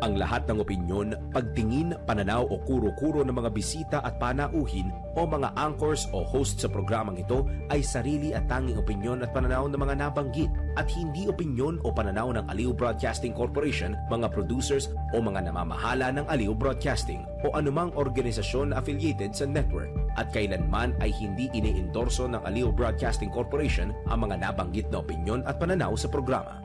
Ang lahat ng opinyon, pagtingin, pananaw o kuro-kuro ng mga bisita at panauhin o mga anchors o host sa programang ito ay sarili at tanging opinyon at pananaw ng mga nabanggit at hindi opinyon o pananaw ng Aliw Broadcasting Corporation, mga producers o mga namamahala ng Aliw Broadcasting o anumang organisasyon na affiliated sa network at kailanman ay hindi iniendorso ng Aliw Broadcasting Corporation ang mga nabanggit na opinyon at pananaw sa programa.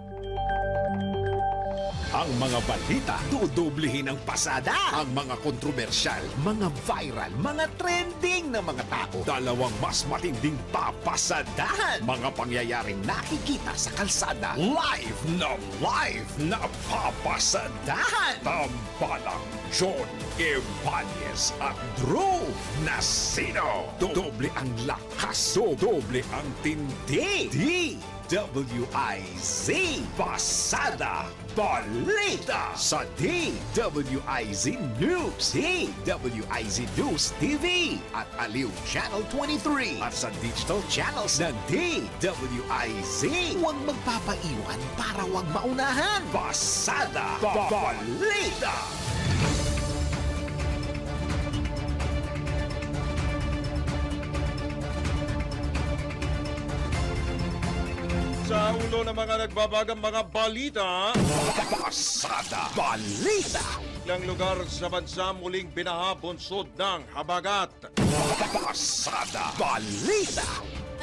Ang mga balita, dudublihin ang pasada. Ang mga kontrobersyal, mga viral, mga trending na mga tao. Dalawang mas matinding papasadahan. Mga pangyayaring nakikita sa kalsada. Live na papasadahan. Tambalang John Evanez at Drew Nasino. Doble ang lakas, doble ang tindi. DWIZ Pasada Balita sa DWIZ News, DWIZ News TV at Aliw Channel 23 at sa digital channels ng DWIZ. Huwag magpapaiwan para huwag maunahan. Pasada Balita. Sa ulo ng mga nagbabagang mga balita, Pasada Balita. ilang lugar sa bansa muling binaha bunsod ng habagat. Pasada Balita.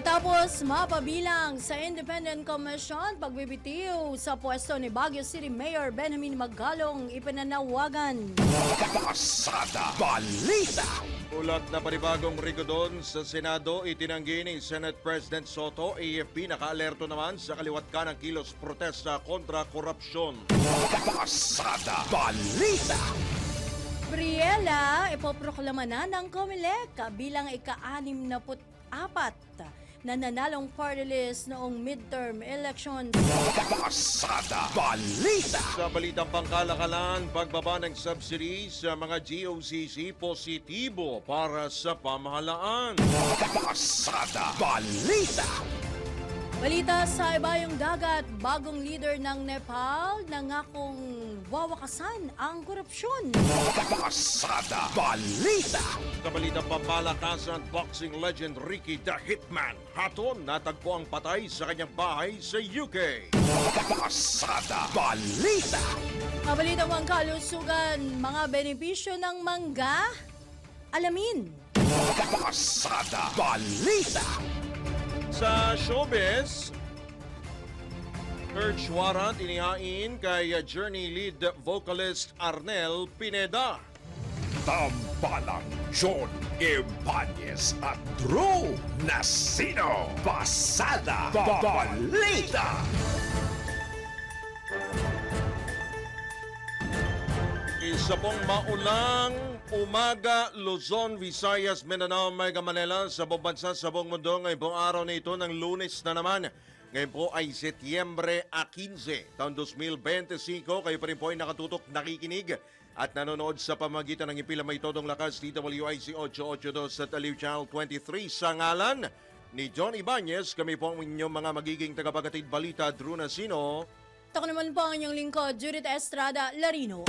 Tapos mapabilang sa Independent Commission, pagbibitiw sa pwesto ni Baguio City Mayor Benjamin Magalong ipinanawagan. Pasada Balita. Ulat na panibagong rigodon sa Senado, itinanggi ni Senate President Soto. AFP nakaalerto naman sa kaliwat ka ng kilos protesta kontra korupsyon. Pasada Balita. Briella, ipoproklama na ng COMELEC bilang ika-64 na nanalong party list noong midterm elections. Pasada Balita. Sa balitang pangkalakalan, pagbaba ng subsidy sa mga GOCC positibo para sa pamahalaan. Pasada Balita. Balita sa ibayong dagat, bagong leader ng Nepal nangakong wawakasan ang korupsyon. Pasada Balita. Sa balitang pampalakasan, boxing legend Ricky the Hitman Hatton natagpo ang patay sa kanyang bahay sa UK. Pasada Balita. Mabalitang pangkalusugan, mga benepisyo ng mangga, alamin. Pasada Balita. Sa showbiz, search warrant inihain kay Journey lead vocalist Arnel Pineda. Tambalang John Evanez at Drew Nasino. Pasada Balita. Isa pong maulang umaga, Luzon, Visayas, Mindanao, Mega Manila sa buong bansa, sa buong mundo. Ngayon pong araw na ito ng Lunes na naman. Ngayon po ay Setyembre 15, taon 2025. Kayo pa rin po ay nakatutok, nakikinig at nanonood sa pamagitan ng ipilang may todong lakas DWIC 882 at Aliw Channel 23 sa ngalan ni John Ibanez. Kami po ang inyong mga magiging tagapagatid balita, Drew Nasino. Ako naman po ang inyong lingkod, Judith Estrada Larino.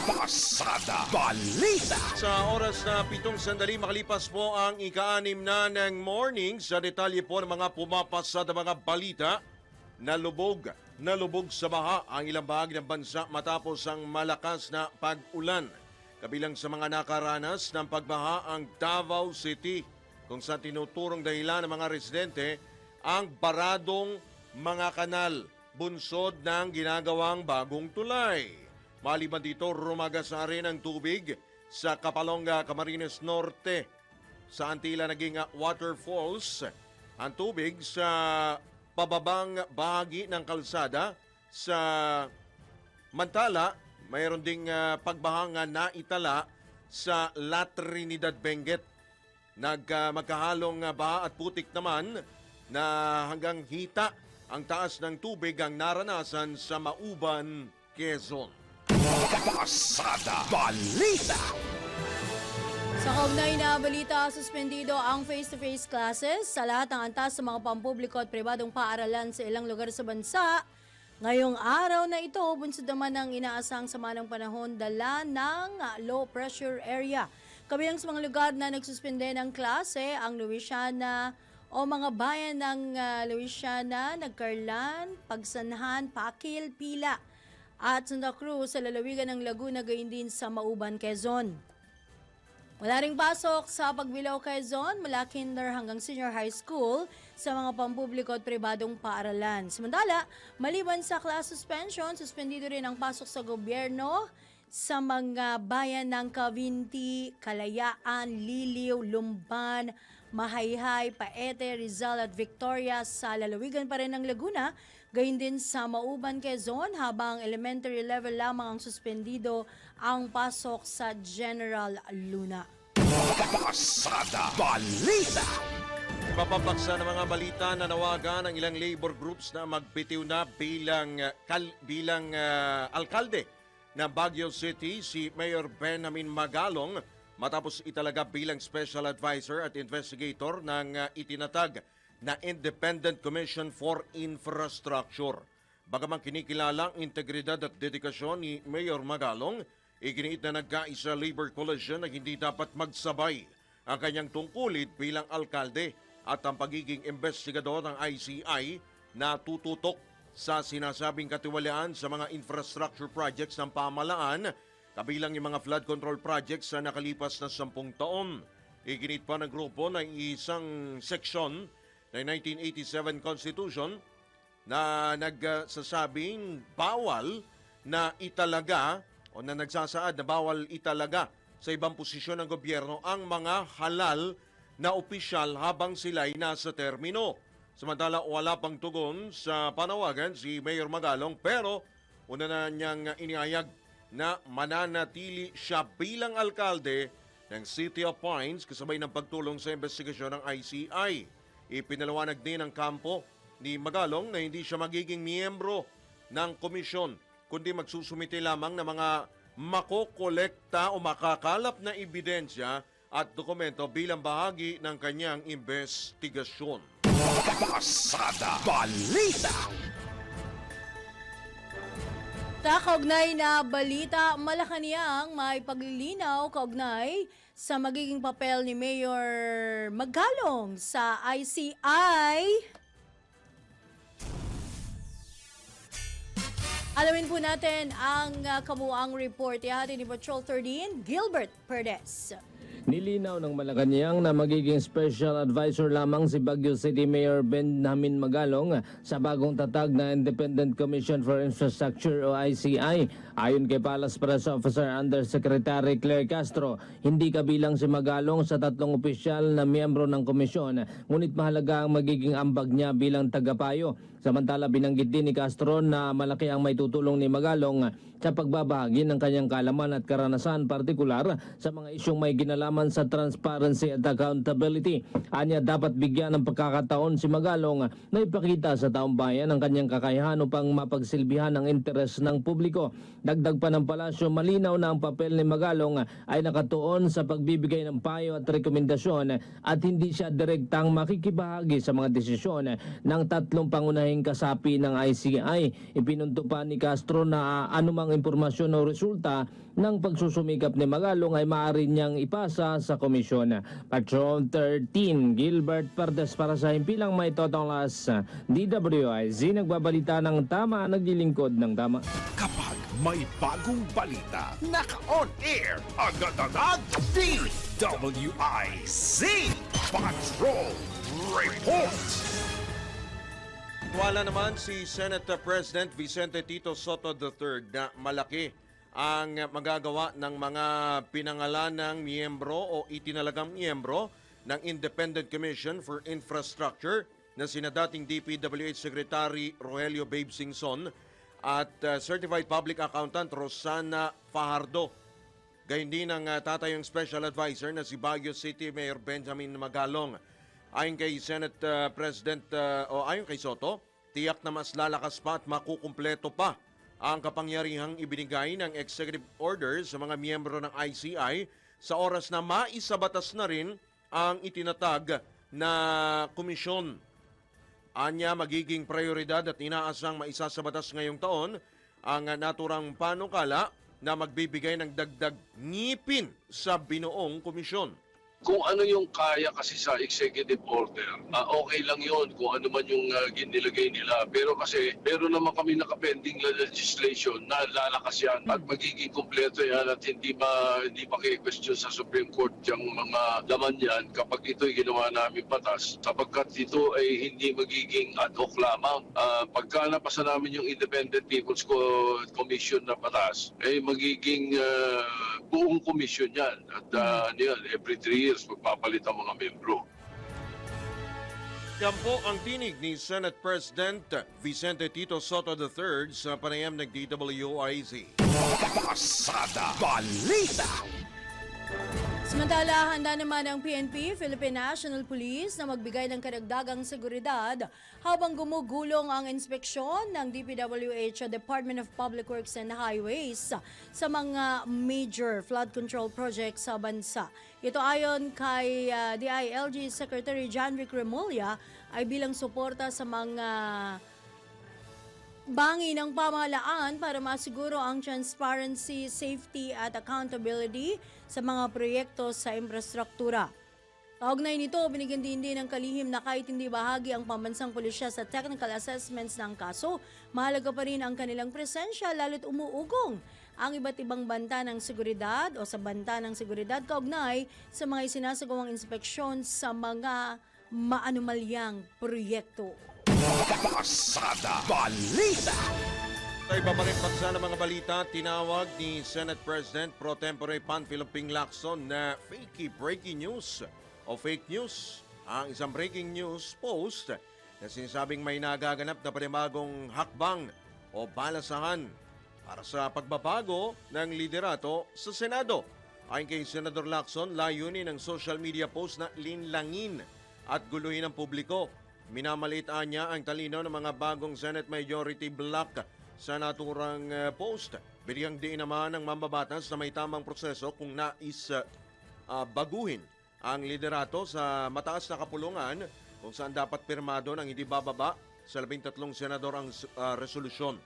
Pasada Balita. Sa oras na 7 sandali makalipas po ang ika-6 na ng morning, sa detalye po ng mga pumapasa na mga balita, nalubog sa baha ang ilang bahagi ng bansa matapos ang malakas na pag-ulan. Kabilang sa mga nakaranas ng pagbaha ang Davao City, kung saan tinuturong dahilan ng mga residente ang baradong mga kanal bunsod ng ginagawang bagong tulay. Maliban dito, rumagasa rin ang tubig sa Kapalonga, Camarines Norte. Sa Antila naging waterfalls ang tubig sa pababang bahagi ng kalsada. Sa Mantala, mayroon ding pagbahanga na itala sa La Trinidad Benguet. Magkahalong baha at putik naman na hanggang hita ang taas ng tubig ang naranasan sa Mauban, Quezon. Pasada Balita. Sa kaugnay na balita, suspendido ang face-to-face classes sa lahat ng antas sa mga pampubliko at pribadong paaralan sa ilang lugar sa bansa Ngayong araw na ito, bunsod naman ng inaasang sama ng panahon dala ng low pressure area. Kabilang sa mga lugar na nagsuspende ng klase, ang Louisiana o mga bayan ng Louisiana, Nagcarlan, Pagsanhan, Pakil, Pila at Santa Cruz sa lalawigan ng Laguna, gayon din sa Mauban, Quezon. Wala ring pasok sa Pagbilao, Quezon mula kinder hanggang senior high school sa mga pampubliko at pribadong paaralan. Samantala, maliban sa class suspension, suspendido rin ang pasok sa gobyerno sa mga bayan ng Cavinti, Kalayaan, Liliw, Lumban, Mahayhay, Paete, Rizal at Victoria sa lalawigan pa rin ng Laguna, gayon din sa Mauban, Quezon, habang elementary level lamang ang suspendido ang pasok sa General Luna. Pasada Balita. Papapaksa ng mga balita na nawagan ng ilang labor groups na magbitiw na bilang alkalde ng Baguio City si Mayor Benjamin Magalong matapos italaga bilang special advisor at investigator ng itinatag na Independent Commission for Infrastructure. Bagaman kinikilala ang integridad at dedikasyon ni Mayor Magalong, iginiit na nagkaisa labor coalition na hindi dapat magsabay ang kanyang tungkulid bilang alkalde at ang pagiging investigador ng ICI na tututok sa sinasabing katiwalian sa mga infrastructure projects ng pamahalaan, kabilang yung mga flood control projects sa nakalipas na 10 taon. Iginit pa ng grupo na isang seksyon ng 1987 Constitution na nagsasabing bawal na italaga o na nagsasaad na bawal italaga sa ibang posisyon ng gobyerno ang mga halal na opisyal habang sila'y nasa termino. Samantala, wala pang tugon sa panawagan si Mayor Magalong pero una na niyang iniayag na mananatili siya bilang alkalde ng City of Pines kasabay ng pagtulong sa investigasyon ng ICI. Ipinalawanag din ng kampo ni Magalong na hindi siya magiging miyembro ng komisyon kundi magsusumite lamang ng mga makokolekta o makakalap na ebidensya at dokumento bilang bahagi ng kanyang investigasyon. Pasada Balita. Kaugnay na balita, Malacanang may paglilinaw kaugnay sa magiging papel ni Mayor Magalong sa ICI. Alamin po natin ang kabuang report ni Patrol 13, Gilbert Perdes. Nilinaw ng Malacanang na magiging special advisor lamang si Baguio City Mayor Benjamin Magalong sa bagong tatag na Independent Commission for Infrastructure o ICI. Ayon kay Palace Press Officer Undersecretary Claire Castro, hindi kabilang si Magalong sa 3 opisyal na miyembro ng komisyon, ngunit mahalaga ang magiging ambag niya bilang tagapayo. Samantala, binanggit din ni Castro na malaki ang may tutulong ni Magalong sa pagbabahagi ng kanyang kaalaman at karanasan, partikular sa mga isyong may ginalaman sa transparency at accountability. Anya, dapat bigyan ng pagkakataon si Magalong na ipakita sa taong bayan ang kanyang kakayahan upang mapagsilbihan ang interes ng publiko. Dagdag pa ng palasyo, malinaw na ang papel ni Magalong ay nakatuon sa pagbibigay ng payo at rekomendasyon at hindi siya direktang makikibahagi sa mga desisyon ng 3 pangunahing kasapi ng ICI. Ipinunto pa ni Castro na anumang impormasyon o resulta ng pagsusumikap ni Magalong ay maaari niyang ipasa sa komisyon. Patrol 13, Gilbert Perdes para sa Himpilang May Totonglas, DWIZ, nagbabalita ng tama, naglilingkod ng tama. Kapag may bagong balita, naka-on air, agad-agad, DWIZ Patrol Report. Wala naman si Senate President Vicente Tito Soto III na malaki ang magagawa ng mga pinangalanang miyembro o itinalagang miyembro ng Independent Commission for Infrastructure na sina dating DPWH Secretary Rogelio Babe Singson at Certified Public Accountant Rosana Fajardo. Gayun din ang tatayong Special Advisor na si Baguio City Mayor Benjamin Magalong. Ayon kay Senate President ayon kay Soto, tiyak na mas lalakas pa at makukumpleto pa ang kapangyarihang ibinigay ng executive order sa mga miyembro ng ICI sa oras na maisabatas na rin ang itinatag na komisyon. Anya magiging prioridad at inaasang maisa sa batas ngayong taon ang naturang panukala na magbibigay ng dagdag ngipin sa binuong komisyon. Kung ano yung kaya kasi sa executive order, okay lang yon kung ano man yung ginilagay nila. Pero kasi meron naman kami nakapending legislation na lalakas yan at magiging kumpleto yan at hindi pa question sa Supreme Court yung mga laman yan kapag ito'y ginawa namin batas. Sapagkat ito ay hindi magiging ad hoc lamang. Pagka napasa namin yung Independent People's Commission na batas, ay magiging buong commission yan. At every 3 years magpapalit ang mga membro. Yan po ang tinig ni Senate President Vicente Tito Soto III sa panayam ng DWIZ. Pasada Balita. Samantala, handa naman ang PNP, Philippine National Police, na magbigay ng karagdagang seguridad habang gumugulong ang inspeksyon ng DPWH Department of Public Works and Highways sa mga major flood control projects sa bansa. Ito ayon kay DILG Secretary John Vic Remulla ay bilang suporta sa mga bangi ng pamahalaan para masiguro ang transparency, safety at accountability sa mga proyekto sa infrastruktura. Kaugnay nito, binigyan din ng kalihim na kahit hindi bahagi ang pambansang pulisya sa technical assessments ng kaso, mahalaga pa rin ang kanilang presensya lalo't umuugong ang iba't ibang banta ng seguridad o sa banta ng seguridad kaugnay sa mga isinasagawang inspeksyon sa mga maanumalyang proyekto. Pasada Balita. Sa iba pa rin paksa ng mga balita, tinawag ni Senate President Pro Tempore Panfilo Ping Lacson na fakey breaking news o fake news ang isang breaking news post na sinasabing may nagaganap na panibagong hakbang o balasahan para sa pagbabago ng liderato sa Senado. Ayon kay Senador Lacson, layunin ng social media post na linlangin at guluhin ang publiko. Minamalitaan niya ang talino ng mga bagong Senate Majority Bloc sa naturang post. Binigyang diin naman ng mambabatas na may tamang proseso kung nais baguhin ang liderato sa mataas na kapulungan kung saan dapat pirmado ng hindi bababa sa 13 senador ang resolusyon.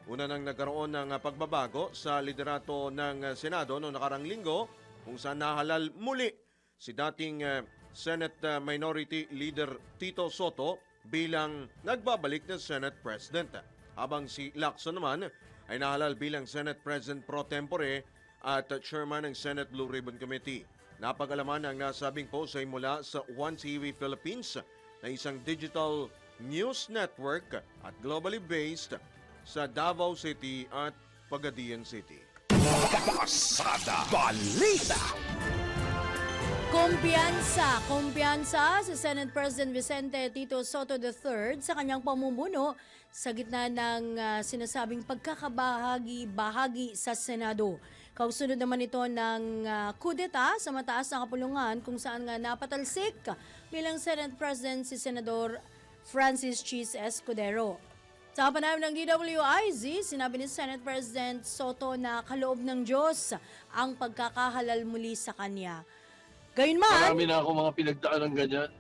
Una nang nagkaroon ng pagbabago sa liderato ng Senado noong nakarang linggo kung saan nahalal muli si dating Senate Minority Leader Tito Soto bilang nagbabalik na Senate President. Habang si Lacson naman ay nahalal bilang Senate President Pro Tempore at Chairman ng Senate Blue Ribbon Committee. Napag-alaman ang nasabing post ay mula sa One TV Philippines na isang digital news network at globally based sa Davao City at Pagadian City. Pasada Balita. Kumpiyansa sa Senate President Vicente Tito Soto III sa kanyang pamumuno sa gitna ng sinasabing pagkakabahagi sa Senado. Kausunod naman ito ng kudeta sa mataas na kapulungan kung saan nga napatalsik bilang Senate President si Senador Francis Chis Escudero. Sa panayam ng DWIZ, sinabi ni Senate President Soto na kaloob ng Diyos ang pagkakahalal muli sa kanya. Gayunman, Marami na ako mga pinagdaan ng ganyan.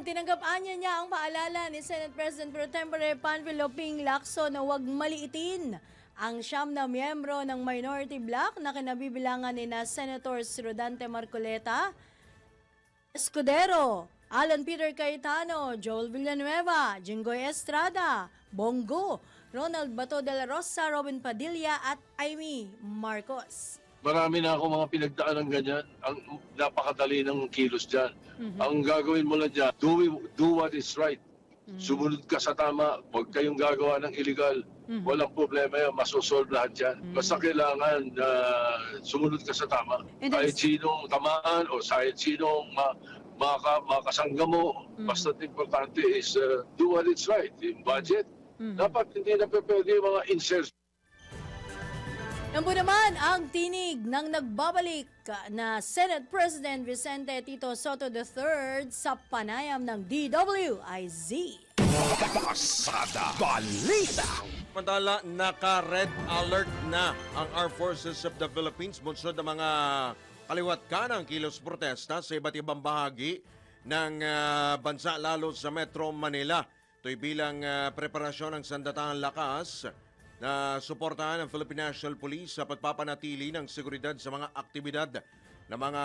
tinanggap-an niya ang paalala ni Senate President Pro Tempore Panfilo Ping Lacson na huwag maliitin ang 9 na miyembro ng minority bloc na kinabibilangan ni na Senators Rodante Marcoleta, Escudero, Alan Peter Cayetano, Joel Villanueva, Jinggoy Estrada, Bongo, Ronald Bato de la Rosa, Robin Padilla at Amy Marcos. Marami na ako mga pinagdaan ng ganyan. Ang napakadali ng kilos dyan. Ang gagawin mo lang dyan, do what is right. Sumunod ka sa tama. Huwag kayong gagawa ng illegal. Walang problema yan. Masosolve lahat yan. Basta kailangan sumunod ka sa tama. Kahit sinong tamaan o kahit sinong makasangga mo. Basta't importante is do what is right. Yung budget. Dapat hindi na pwede yung mga inserts. Yan po naman ang tinig ng nagbabalik na Senate President Vicente Tito Soto III sa panayam ng DWIZ. Pasada Balita. Samantala, naka-red alert na ang Armed Forces of the Philippines bunsod ng mga kaliwat kanang kilos protesta sa iba't ibang bahagi ng bansa lalo sa Metro Manila. Ito'y bilang preparasyon ng sandatahang lakas na suportahan ng Philippine National Police sa pagpapanatili ng seguridad sa mga aktibidad ng mga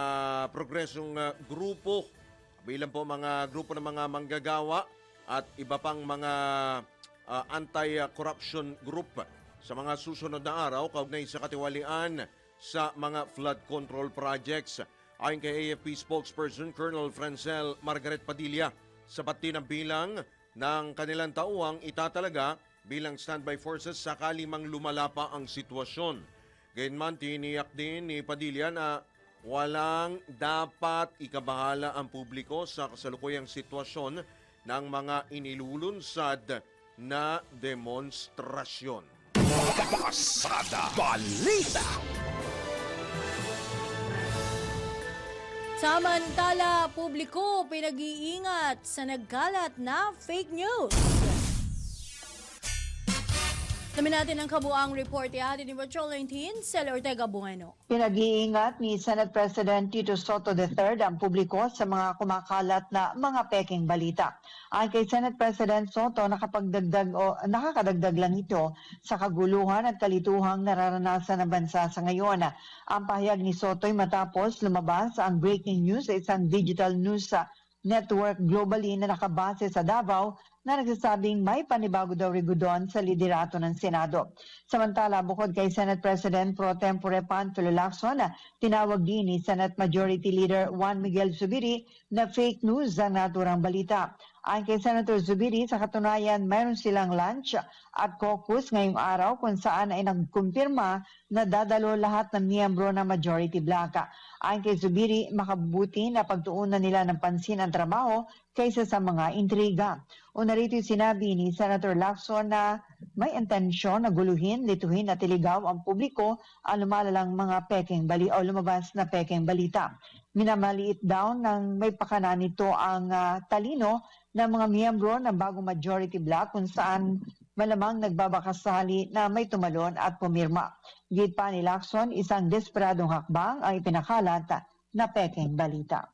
progresong grupo, bilang po mga grupo ng mga manggagawa at iba pang mga anti-corruption group sa mga susunod na araw kaugnay sa katiwalian sa mga flood control projects. Ayon kay AFP spokesperson Colonel Francel Margaret Padilla, sapat din ang bilang ng kanilang tauhang itatalaga bilang standby forces sakali mang lumala pa ang sitwasyon. Gayunman, tiniyak din ni Padilla na walang dapat ikabahala ang publiko sa kasalukuyang sitwasyon ng mga inilulunsad na demonstrasyon. Pasada Balita. Samantala, publiko pinag-iingat sa nagkalat na fake news. Alamin natin ang kabuang report ni Virtual 19, Cel Ortega Bueno. Pinag-iingat ni Senate President Tito Soto III ang publiko sa mga kumakalat na mga peking balita. Ayon kay Senate President Soto, nakakadagdag lang ito sa kaguluhan at kalituhang nararanasan ng bansa sa ngayon. Ang pahayag ni Soto ay matapos lumabas ang breaking news sa isang digital news network globally na nakabase sa Davao na nagsasabing may panibago daw rigudon sa liderato ng Senado. Samantala, bukod kay Senate President Pro Tempore Panfilo Lacson, tinawag din ni Senate Majority Leader Juan Miguel Zubiri na fake news ang naturang balita. Ayon kay Senator Zubiri, sa katunayan, mayroon silang lunch at caucus ngayong araw kung saan ay nagkumpirma na dadalo lahat ng miyembro ng Majority Bloc. Ayon kay Zubiri, makabuti na pagtuunan nila ng pansin ang trabaho kaysa sa mga intriga. O narito sinabi ni Senator Lacson na may intensyon na guluhin, lituhin at iligaw ang publiko ang lumalalang mga lumabas na peking balita. Minamaliit daw ng may pakana nito ang talino ng mga miyembro ng bagong Majority Bloc kung saan malamang nagbabakasali na may tumalon at pumirma. Git pa ni Lacson, isang desperadong hakbang ang ipinakalat na peking balita.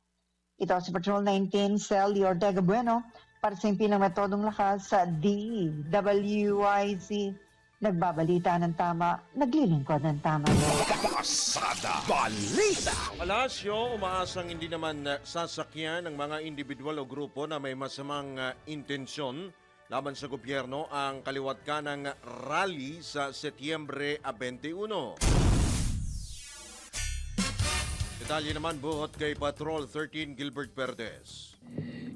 Ito si Patrol 19, Cel Ortega Bueno, para sa impilang metodong lakas sa DWIZ. Nagbabalita ng tama, naglilingkod ng tama. Pasada Balita. Palasyo, umaasang hindi naman sasakyan ng mga individual o grupo na may masamang intensyon laban sa gobyerno ang kaliwat kanang rally sa Setyembre 21. Detalye naman buhot kay Patrol 13 Gilbert Perez.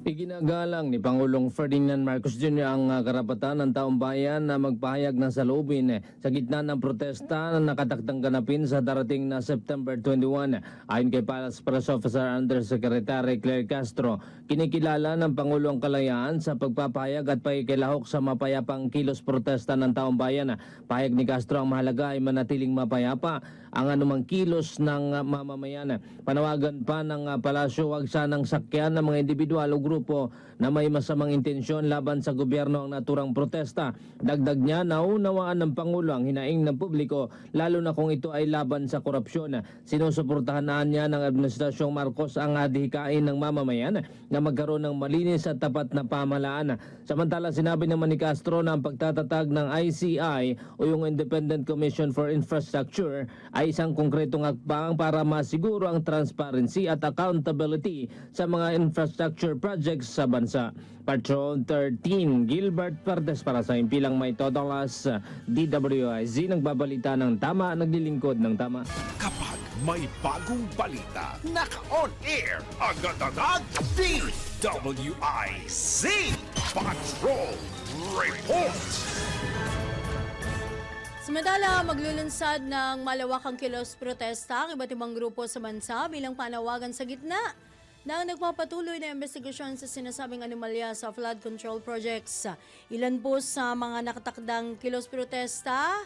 Iginagalang ni Pangulong Ferdinand Marcos Jr. ang karapatan ng taong bayan na magpahayag ng saloobin sa gitna ng protesta na nakatakdang ganapin sa darating na September 21. Ayon kay Palace Press Officer Undersecretary Claire Castro, kinikilala ng Pangulo ang kalayaan sa pagpapahayag at pakikilahok sa mapayapang kilos protesta ng taong bayan. Pahayag ni Castro, ang mahalaga ay manatiling mapayapa ang anumang kilos ng mamamayan. Panawagan pa ng palasyo, huwag sanang sakyan ng mga individual o grupo na may masamang intensyon laban sa gobyerno ang naturang protesta. Dagdag niya, naunawaan ng Pangulo ang hinaing ng publiko lalo na kung ito ay laban sa korupsyon. Sinusuportahan niya ng Administrasyong Marcos ang adhikain ng mamamayan na magkaroon ng malinis at tapat na pamahalaan. Samantala, sinabi naman ni Castro na ang pagtatatag ng ICI o yung Independent Commission for Infrastructure ay isang konkretong hakbang para masiguro ang transparency at accountability sa mga infrastructure projects sa bansa. Patrol 13 Gilbert Perez para sa impilang may totolas DWIZ, nagbabalita ng tama, naglilingkod ng tama. Kapag may bagong balita, naka-on air, agad-agad, DWIZ Patrol Report. Samantala, maglulunsad ng malawakang kilos protesta ang iba't ibang grupo sa bansa bilang panawagan sa gitna ng nagpapatuloy na investigasyon sa sinasabing anomalya sa flood control projects. Ilan po sa mga nakatakdang kilos protesta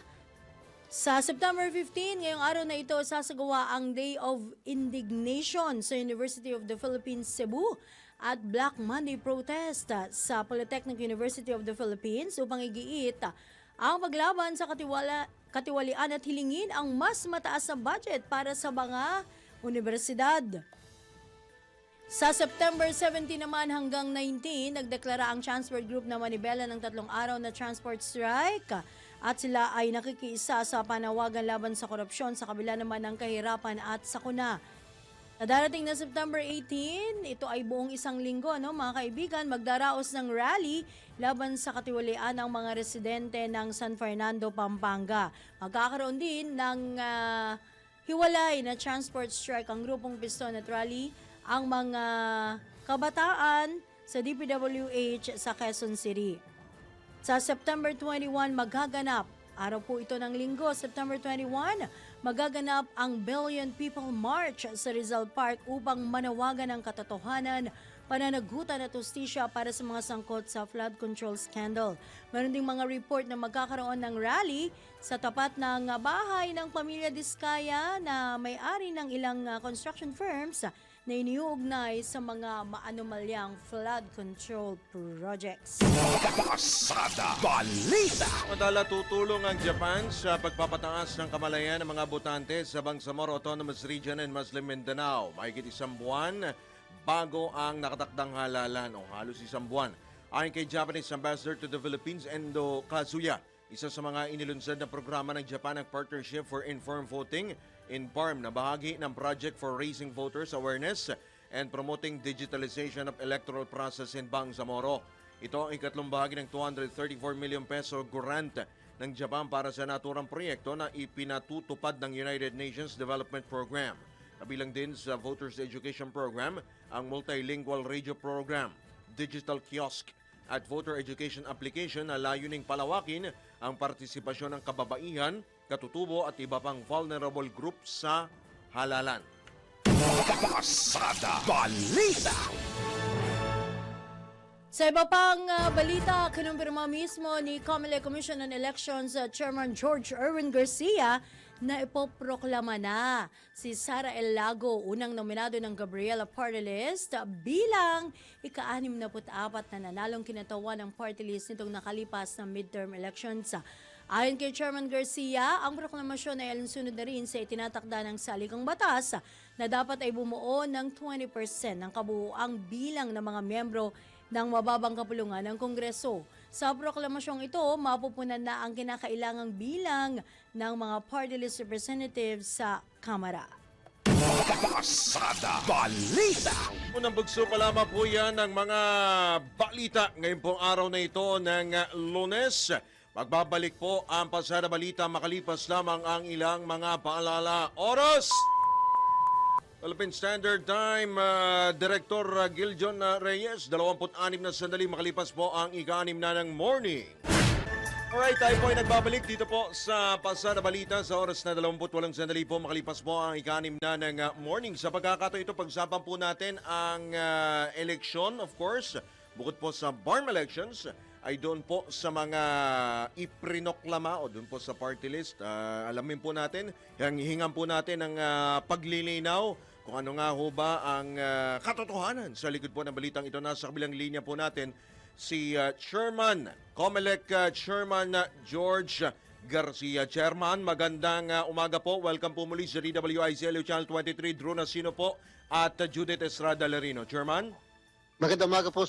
sa September 15, ngayong araw na ito, sasagawa ang Day of Indignation sa University of the Philippines, Cebu at Black Monday protest sa Polytechnic University of the Philippines upang igiit ang paglaban sa katiwalian at hilingin ang mas mataas na budget para sa mga universidad. Sa September 17 naman hanggang 19, nagdeklara ang Transport Group na Manibela ng 3 araw na transport strike at sila ay nakikiisa sa panawagan laban sa korupsyon sa kabila naman ng kahirapan at sakuna. Sa darating na September 18, ito ay buong isang linggo, mga kaibigan, magdaraos ng rally laban sa katiwalian ng mga residente ng San Fernando, Pampanga. Magkakaroon din ng hiwalay na transport strike ang grupong Piston at Rally, ang mga kabataan sa DPWH sa Quezon City. Sa September 21, magaganap, araw po ito ng linggo, September 21, magaganap ang Billion People March sa Rizal Park upang manawagan ng katotohanan, pananagutan at hustisya para sa mga sangkot sa flood control scandal. Meron ding mga report na magkakaroon ng rally sa tapat ng bahay ng pamilya Diskaya na may-ari ng ilang construction firms na iniuugnay sa mga maanomalyang flood control projects. Pasada Balita. Samantala, tutulong ang Japan sa pagpapataas ng kamalayan ng mga botante sa Bangsamoro Autonomous Region and Muslim Mindanao. Mahigit 1 buwan bago ang nakatakdang halalan o halos 1 buwan. Ayon kay Japanese Ambassador to the Philippines, Endo Kazuya, isa sa mga inilunsad na programa ng Japan ang Partnership for Informed Voting in PARM na bahagi ng Project for Raising Voters Awareness and Promoting Digitalization of Electoral Process in Bangsamoro. Ito ang ikatlong bahagi ng 234 million peso grant ng Japan para sa naturang proyekto na ipinatutupad ng United Nations Development Program. Kabilang din sa Voters Education Program ang Multilingual Radio Program, Digital Kiosk at Voter Education Application na layuning palawakin ang partisipasyon ng kababaihan, katutubo at iba pang vulnerable group sa halalan. Pasada Balita. Sa iba pang balita, kinumpirma mismo ni COMELEC Commission on Elections Chairman George Erwin Garcia na ipoproklama na si Sara El Lago, unang nominado ng Gabriela Party List, bilang ika-64 na nanalong kinatawan ng party list nitong nakalipas na midterm elections. Ayon kay Chairman Garcia, ang proklamasyon ay alinsunod na rin sa itinatakda ng saligang batas na dapat ay bumuo ng 20% ng kabuuang bilang ng mga miyembro ng mababang kapulungan ng Kongreso. Sa proklamasyong ito, mapupunan na ang kinakailangang bilang ng mga party list representatives sa Kamara. Pasada Balita. Unang bugso pa lamang po yan ng mga balita ngayon pong araw na ito ng Lunes. Magbabalik po ang Pasada Balita makalipas lamang ang ilang mga paalala. Oras! Philippine Standard Time, Director Giljon Reyes, 26 na sandali makalipas po ang ika-6 na ng morning. Alright, tayo po ay nagbabalik dito po sa Pasada Balita sa oras na 28 sandali po makalipas po ang ika-6 na ng morning. Sa pagkakataon ito, pagsapan po natin ang eleksyon, of course, bukod po sa BARM elections, ay doon po sa mga iprinoklama o doon po sa party list. Alamin po natin, hingan po natin ang paglilinaw kung ano nga ho ba ang katotohanan sa likod po ng balitang ito. Nasa kabilang linya po natin si Chairman, COMELEC Chairman George Garcia. Chairman, magandang umaga po. Welcome po muli sa DWICLU Channel 23. Drew Nasino po at Judith Estrada Lerino. Chairman? Magandang umaga po,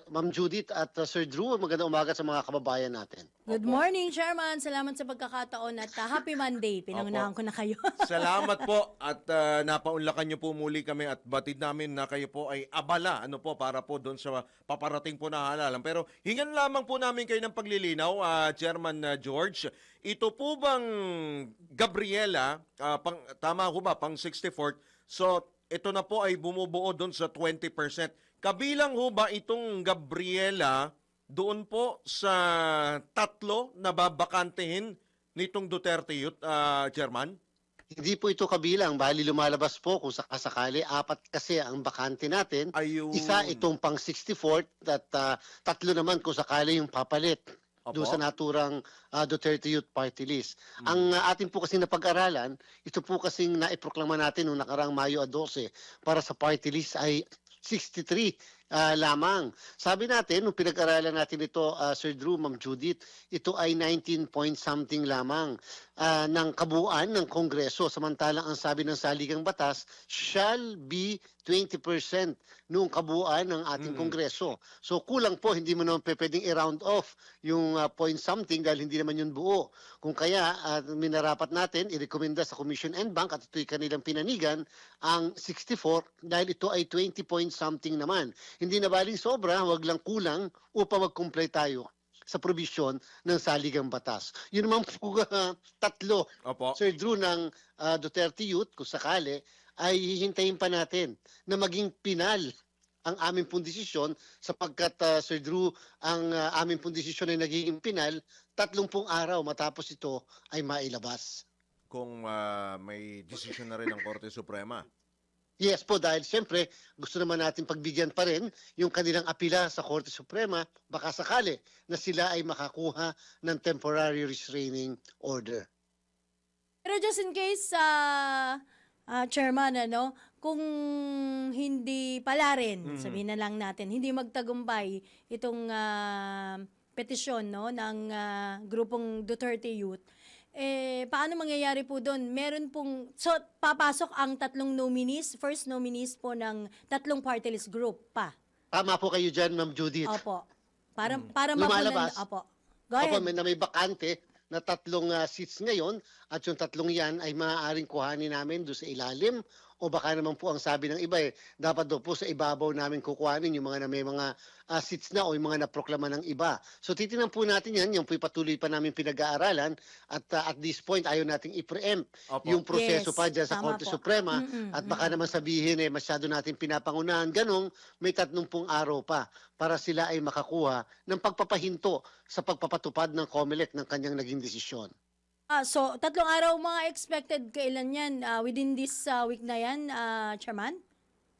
Ma'am Judith at Sir Drew. Magandang umaga sa mga kababayan natin. Good morning, Chairman. Salamat sa pagkakataon at Happy Monday. Pinangunahan ko na kayo. Salamat po at napaunlakan niyo po muli kami at batid namin na kayo po ay abala para po doon sa paparating po na halalan. Pero hingan lamang po namin kayo ng paglilinaw, Chairman George. Ito po bang Gabriela, tama ko ba, pang 64th? So ito na po ay bumubuo doon sa 20%. Kabilang ho ba itong Gabriela doon po sa 3 na babakantehin nitong Duterte Youth, Chairman? Hindi po ito kabilang, bali lumalabas po kung sakasakali, 4 kasi ang bakante natin. Ayun. Isa itong pang 64th at 3 naman kung sakali yung papalit doon sa naturang Duterte Youth Party List. Ang atin po kasi napag-aralan, ito po kasing naiproklama natin noong nakarang Mayo 12 para sa party list ay 63 lamang. Sabi natin, nung pinag-aralan natin ito, Sir Drew, Ma'am Judith, ito ay 19 point something lamang ng kabuuan ng Kongreso. Samantalang ang sabi ng saligang batas, shall be 20% noong kabuuan ng ating Kongreso. So kulang po, hindi mo naman pwedeng i-round off yung point something dahil hindi naman yun buo. Kung kaya, minarapat natin, i-recommenda sa Commission and Bank at ito'y kanilang pinanigan ang 64 dahil ito ay 20 point something naman. Hindi na baling sobra, wag lang kulang upang mag-comply tayo sa provision ng saligang batas. Yun naman po tatlo, Opo. Sir Drew, ng Duterte Youth, kung sakali, ay hihintayin pa natin na maging pinal ang aming pong desisyon sapagkat, Sir Drew, ang aming pong desisyon ay nagiging pinal 30 araw matapos ito ay mailabas. Kung may desisyon na rin ng Korte Suprema. Yes po, dahil siyempre gusto naman natin pagbigyan pa rin yung kanilang apila sa Korte Suprema, baka sakali na sila ay makakuha ng temporary restraining order. Pero just in case, Chairman, kung hindi pala rin, sabihin na lang natin, hindi magtagumpay itong petisyon ng grupong Duterte Youth, paano mangyayari po doon? Meron pong, so papasok ang 3 nominees, first nominees po ng 3 party list group pa. Tama po kayo dyan, Ma'am Judith. Opo. Para Lumalabas. Opo. Go ahead. Opo, may bakante na 3 seats ngayon at yung 3 yan ay maaaring kuhanin namin doon sa ilalim o baka naman po ang sabi ng iba dapat daw po sa ibabaw namin kukuhanin yung mga na may mga seats na o yung mga naproklama ng iba. So titingnan po natin yan, yung patuloy pa namin pinag-aaralan at this point ayaw nating i-preempt yung proseso Yes, pa dyan sa tama Korte po. Suprema at baka naman sabihin masyado natin pinapangunahan. Ganong may 30 araw pa para sila ay makakuha ng pagpapahinto sa pagpapatupad ng COMELEC ng kanyang naging desisyon. So 3 araw mga expected kailan yan? Within this week na yan, Chairman?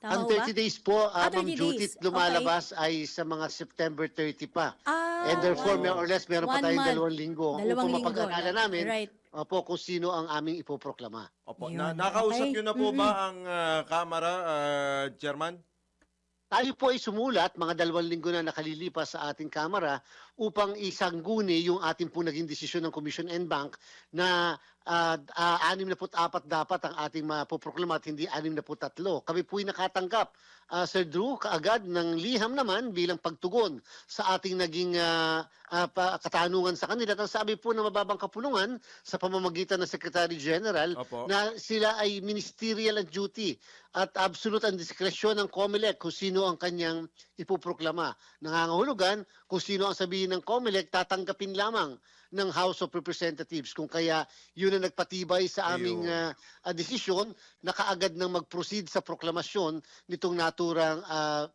Tama Ang ho ba? 30 days po, 30 Ma'am Judith, days. lumalabas ay sa mga September 30 pa. And okay. therefore, more or less, meron pa 1 tayong month. 2 linggo Dalawang upang linggo. mapag-aralan namin Right. kung sino ang aming ipoproklama. Opo. Yun, Nakausap okay. nyo na po ba ang Kamara, Chairman? Tayo po ay sumulat, mga 2 linggo na nakalilipas sa ating Kamara upang isangguni yung ating po naging desisyon ng Commission and Bank na 64 dapat ang ating mapoproklama at hindi 63. Kami po ay nakatanggap, Sir Drew, kaagad ng liham naman bilang pagtugon sa ating naging katanungan sa kanila. At ang sabi po ng mababang kapulungan sa pamamagitan ng Secretary General Opo. na sila ay ministerial and duty at absolute ang diskresyon ng COMELEC kung sino ang kanyang ipoproklama. Nangangahulugan kung sino ang sabihin ng COMELEC, tatanggapin lamang ng House of Representatives. Kung kaya yun ang nagpatibay sa aming desisyon na kaagad nang mag-proceed sa proklamasyon nitong naturang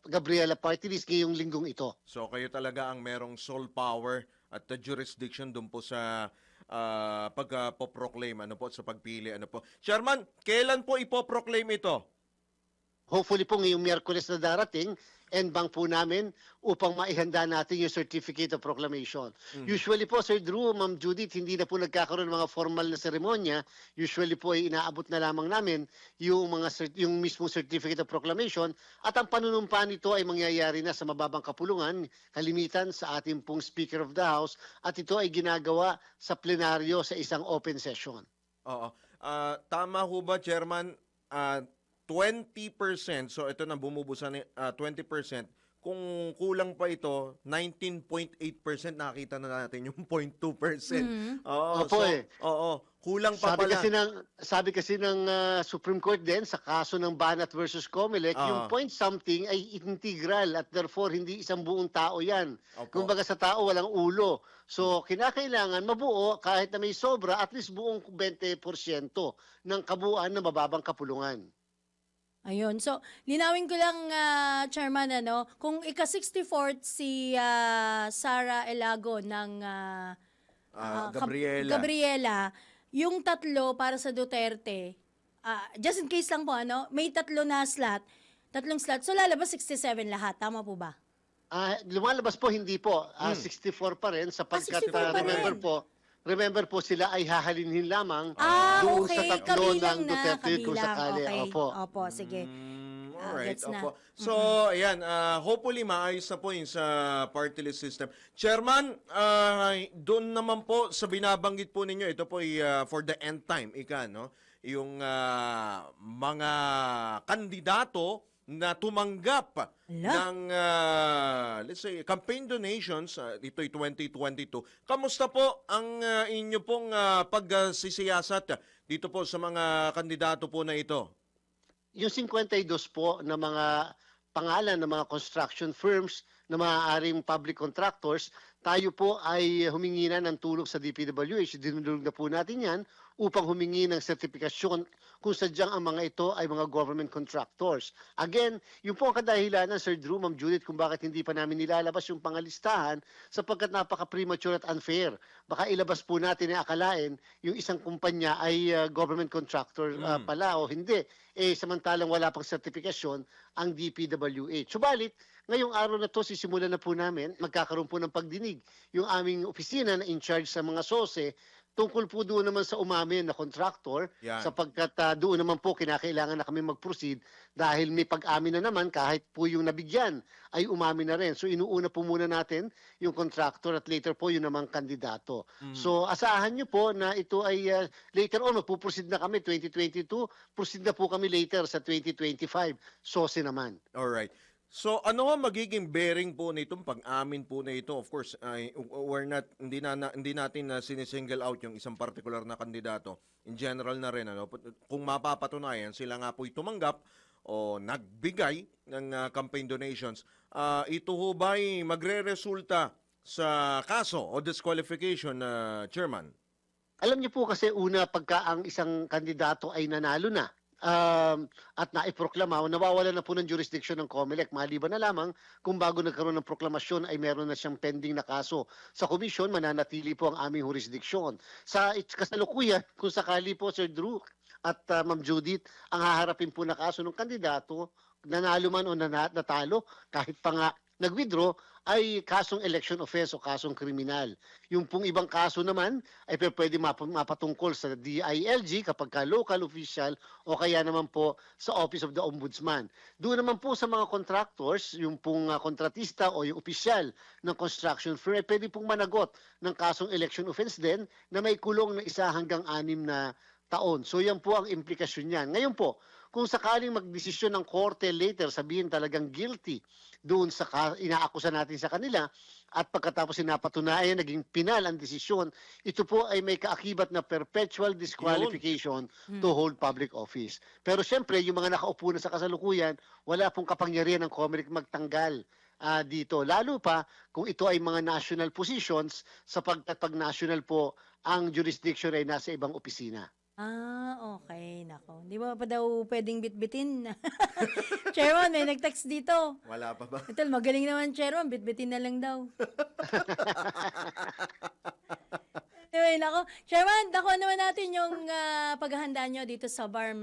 Gabriela Party List ngayong linggong ito. So kayo talaga ang merong sole power at the jurisdiction doon po sa pagpo-proclaim, sa pagpili, Chairman, kailan po ipo-proclaim ito? Hopefully po ngayong Miyerkules na darating, and bank po namin upang maihanda natin yung Certificate of Proclamation. Usually po, Sir Drew, Ma'am Judith, hindi na po nagkakaroon ng mga formal na seremonya. Usually po ay inaabot na lamang namin yung mismong Certificate of Proclamation at ang panunumpa nito ay mangyayari na sa mababang kapulungan, kalimitan sa ating pong Speaker of the House at ito ay ginagawa sa plenaryo sa isang open session. Oo. Tama ho ba, Chairman? 20%, so ito na bumubusan 20%. Kung kulang pa ito, 19.8% nakita na natin yung 0.2%. Oo, Opo, kulang pa pala. Sabi kasi ng Supreme Court din sa kaso ng Banat versus COMELEC, yung point something ay integral at therefore hindi isang buong tao yan. Opo. Kumbaga sa tao walang ulo. So kinakailangan mabuo kahit na may sobra at least buong 20% ng kabuuan ng mababang kapulungan. Ayun. So, linawin ko lang, Chairman, kung ika-64th si Sara Elago ng Gabriela, yung 3 para sa Duterte, just in case lang po, may 3 na slot, 3 slot, so lalabas 67 lahat. Tama po ba? Lumalabas po, hindi po. 64 pa rin sapagkat 64 pa rin. remember po sila ay hahalinhin lamang Okay. doon sa 3 Kabilang ng na. Duterte kung Kabilang. sakali. Okay. Opo. Opo, sige. Alright, gets na. opo. So, ayan, hopefully maayos na po yung sa party list system. Chairman, doon naman po sa binabanggit po ninyo, ito po ay for the end time, no? Yung mga kandidato na tumanggap ng, let's say, campaign donations, ito'y 2022. Kamusta po ang inyo pong pagsisiyasat dito po sa mga kandidato po na ito? Yung 52 po na mga pangalan ng mga construction firms na maaaring public contractors, tayo po ay humingi na ng tulong sa DPWH. Dinulog na po natin yan upang humingi ng sertifikasyon kung sadyang ang mga ito ay mga government contractors. Again, yung po ang kadahilanan, Sir Drew, Ma'am Judith, kung bakit hindi pa namin nilalabas yung pangalistahan sapagkat napaka-premature at unfair. Baka ilabas po natin na akalain yung isang kumpanya ay government contractor pala o hindi. Samantalang wala pang sertifikasyon ang DPWH. Subalit, ngayong araw na to, sisimulan na po namin, magkakaroon po ng pagdinig yung aming opisina na in charge sa mga SOSE tungkol po doon naman sa umamin na contractor Yan. sapagkat doon naman po kinakailangan na kami mag-proceed dahil may pag-amin na naman kahit po yung nabigyan ay umamin na rin. So inuuna po muna natin yung contractor at later po yung namang kandidato. So asahan nyo po na ito ay later on magpuproceed na kami 2022, proceed na po kami later sa 2025. SOSE naman. Alright. So ano ang magiging bearing po nitong pag-amin po na ito? Of course, hindi natin sinisingle out yung isang particular na kandidato. In general na rin, kung mapapatunayan sila nga po'y tumanggap o nagbigay ng campaign donations, ito ho ba'y magre-resulta sa kaso o disqualification, Chairman? Alam niyo po kasi una pagka ang isang kandidato ay nanalo na at naiproklama, nawawala na po ng jurisdiction ng COMELEC. Maliban na lamang kung bago nagkaroon ng proklamasyon ay meron na siyang pending na kaso. Sa komisyon, mananatili po ang aming jurisdiction. Sa kasalukuyan, kung sakali po Sir Drew at Ma'am Judith, ang haharapin po na kaso ng kandidato, nanalo man o natalo, kahit pa nga nag-withdraw, ay kasong election offense o kasong kriminal. Yung pong ibang kaso naman ay pwede mapatungkol sa DILG kapag ka local official o kaya naman po sa Office of the Ombudsman. Doon naman po sa mga contractors, yung pong kontratista o yung opisyal ng construction firm, ay pwede pong managot ng kasong election offense din na may kulong na 1 hanggang 6 na taon. So yan po ang implikasyon niyan. Ngayon po, kung sakaling magdesisyon ng korte later, sabihin talagang guilty doon sa inaakusa natin sa kanila at pagkatapos sinapatunayan naging penal ang desisyon, ito po ay may kaakibat na perpetual disqualification to hold public office. Pero siyempre, yung mga nakaupo na sa kasalukuyan, wala pong kapangyarihan ng COMELEC magtanggal dito. Lalo pa kung ito ay mga national positions sapagkat pag national po, ang jurisdiction ay nasa ibang opisina. Okay. Nako. Di ba pa daw pwedeng bitbitin? Chairman, may nag-text dito. Wala pa ba? Ito, magaling naman, Chairman. Bitbitin na lang daw. Anyway, nako. Chairman, nakuha naman natin yung paghahanda nyo dito sa BARM.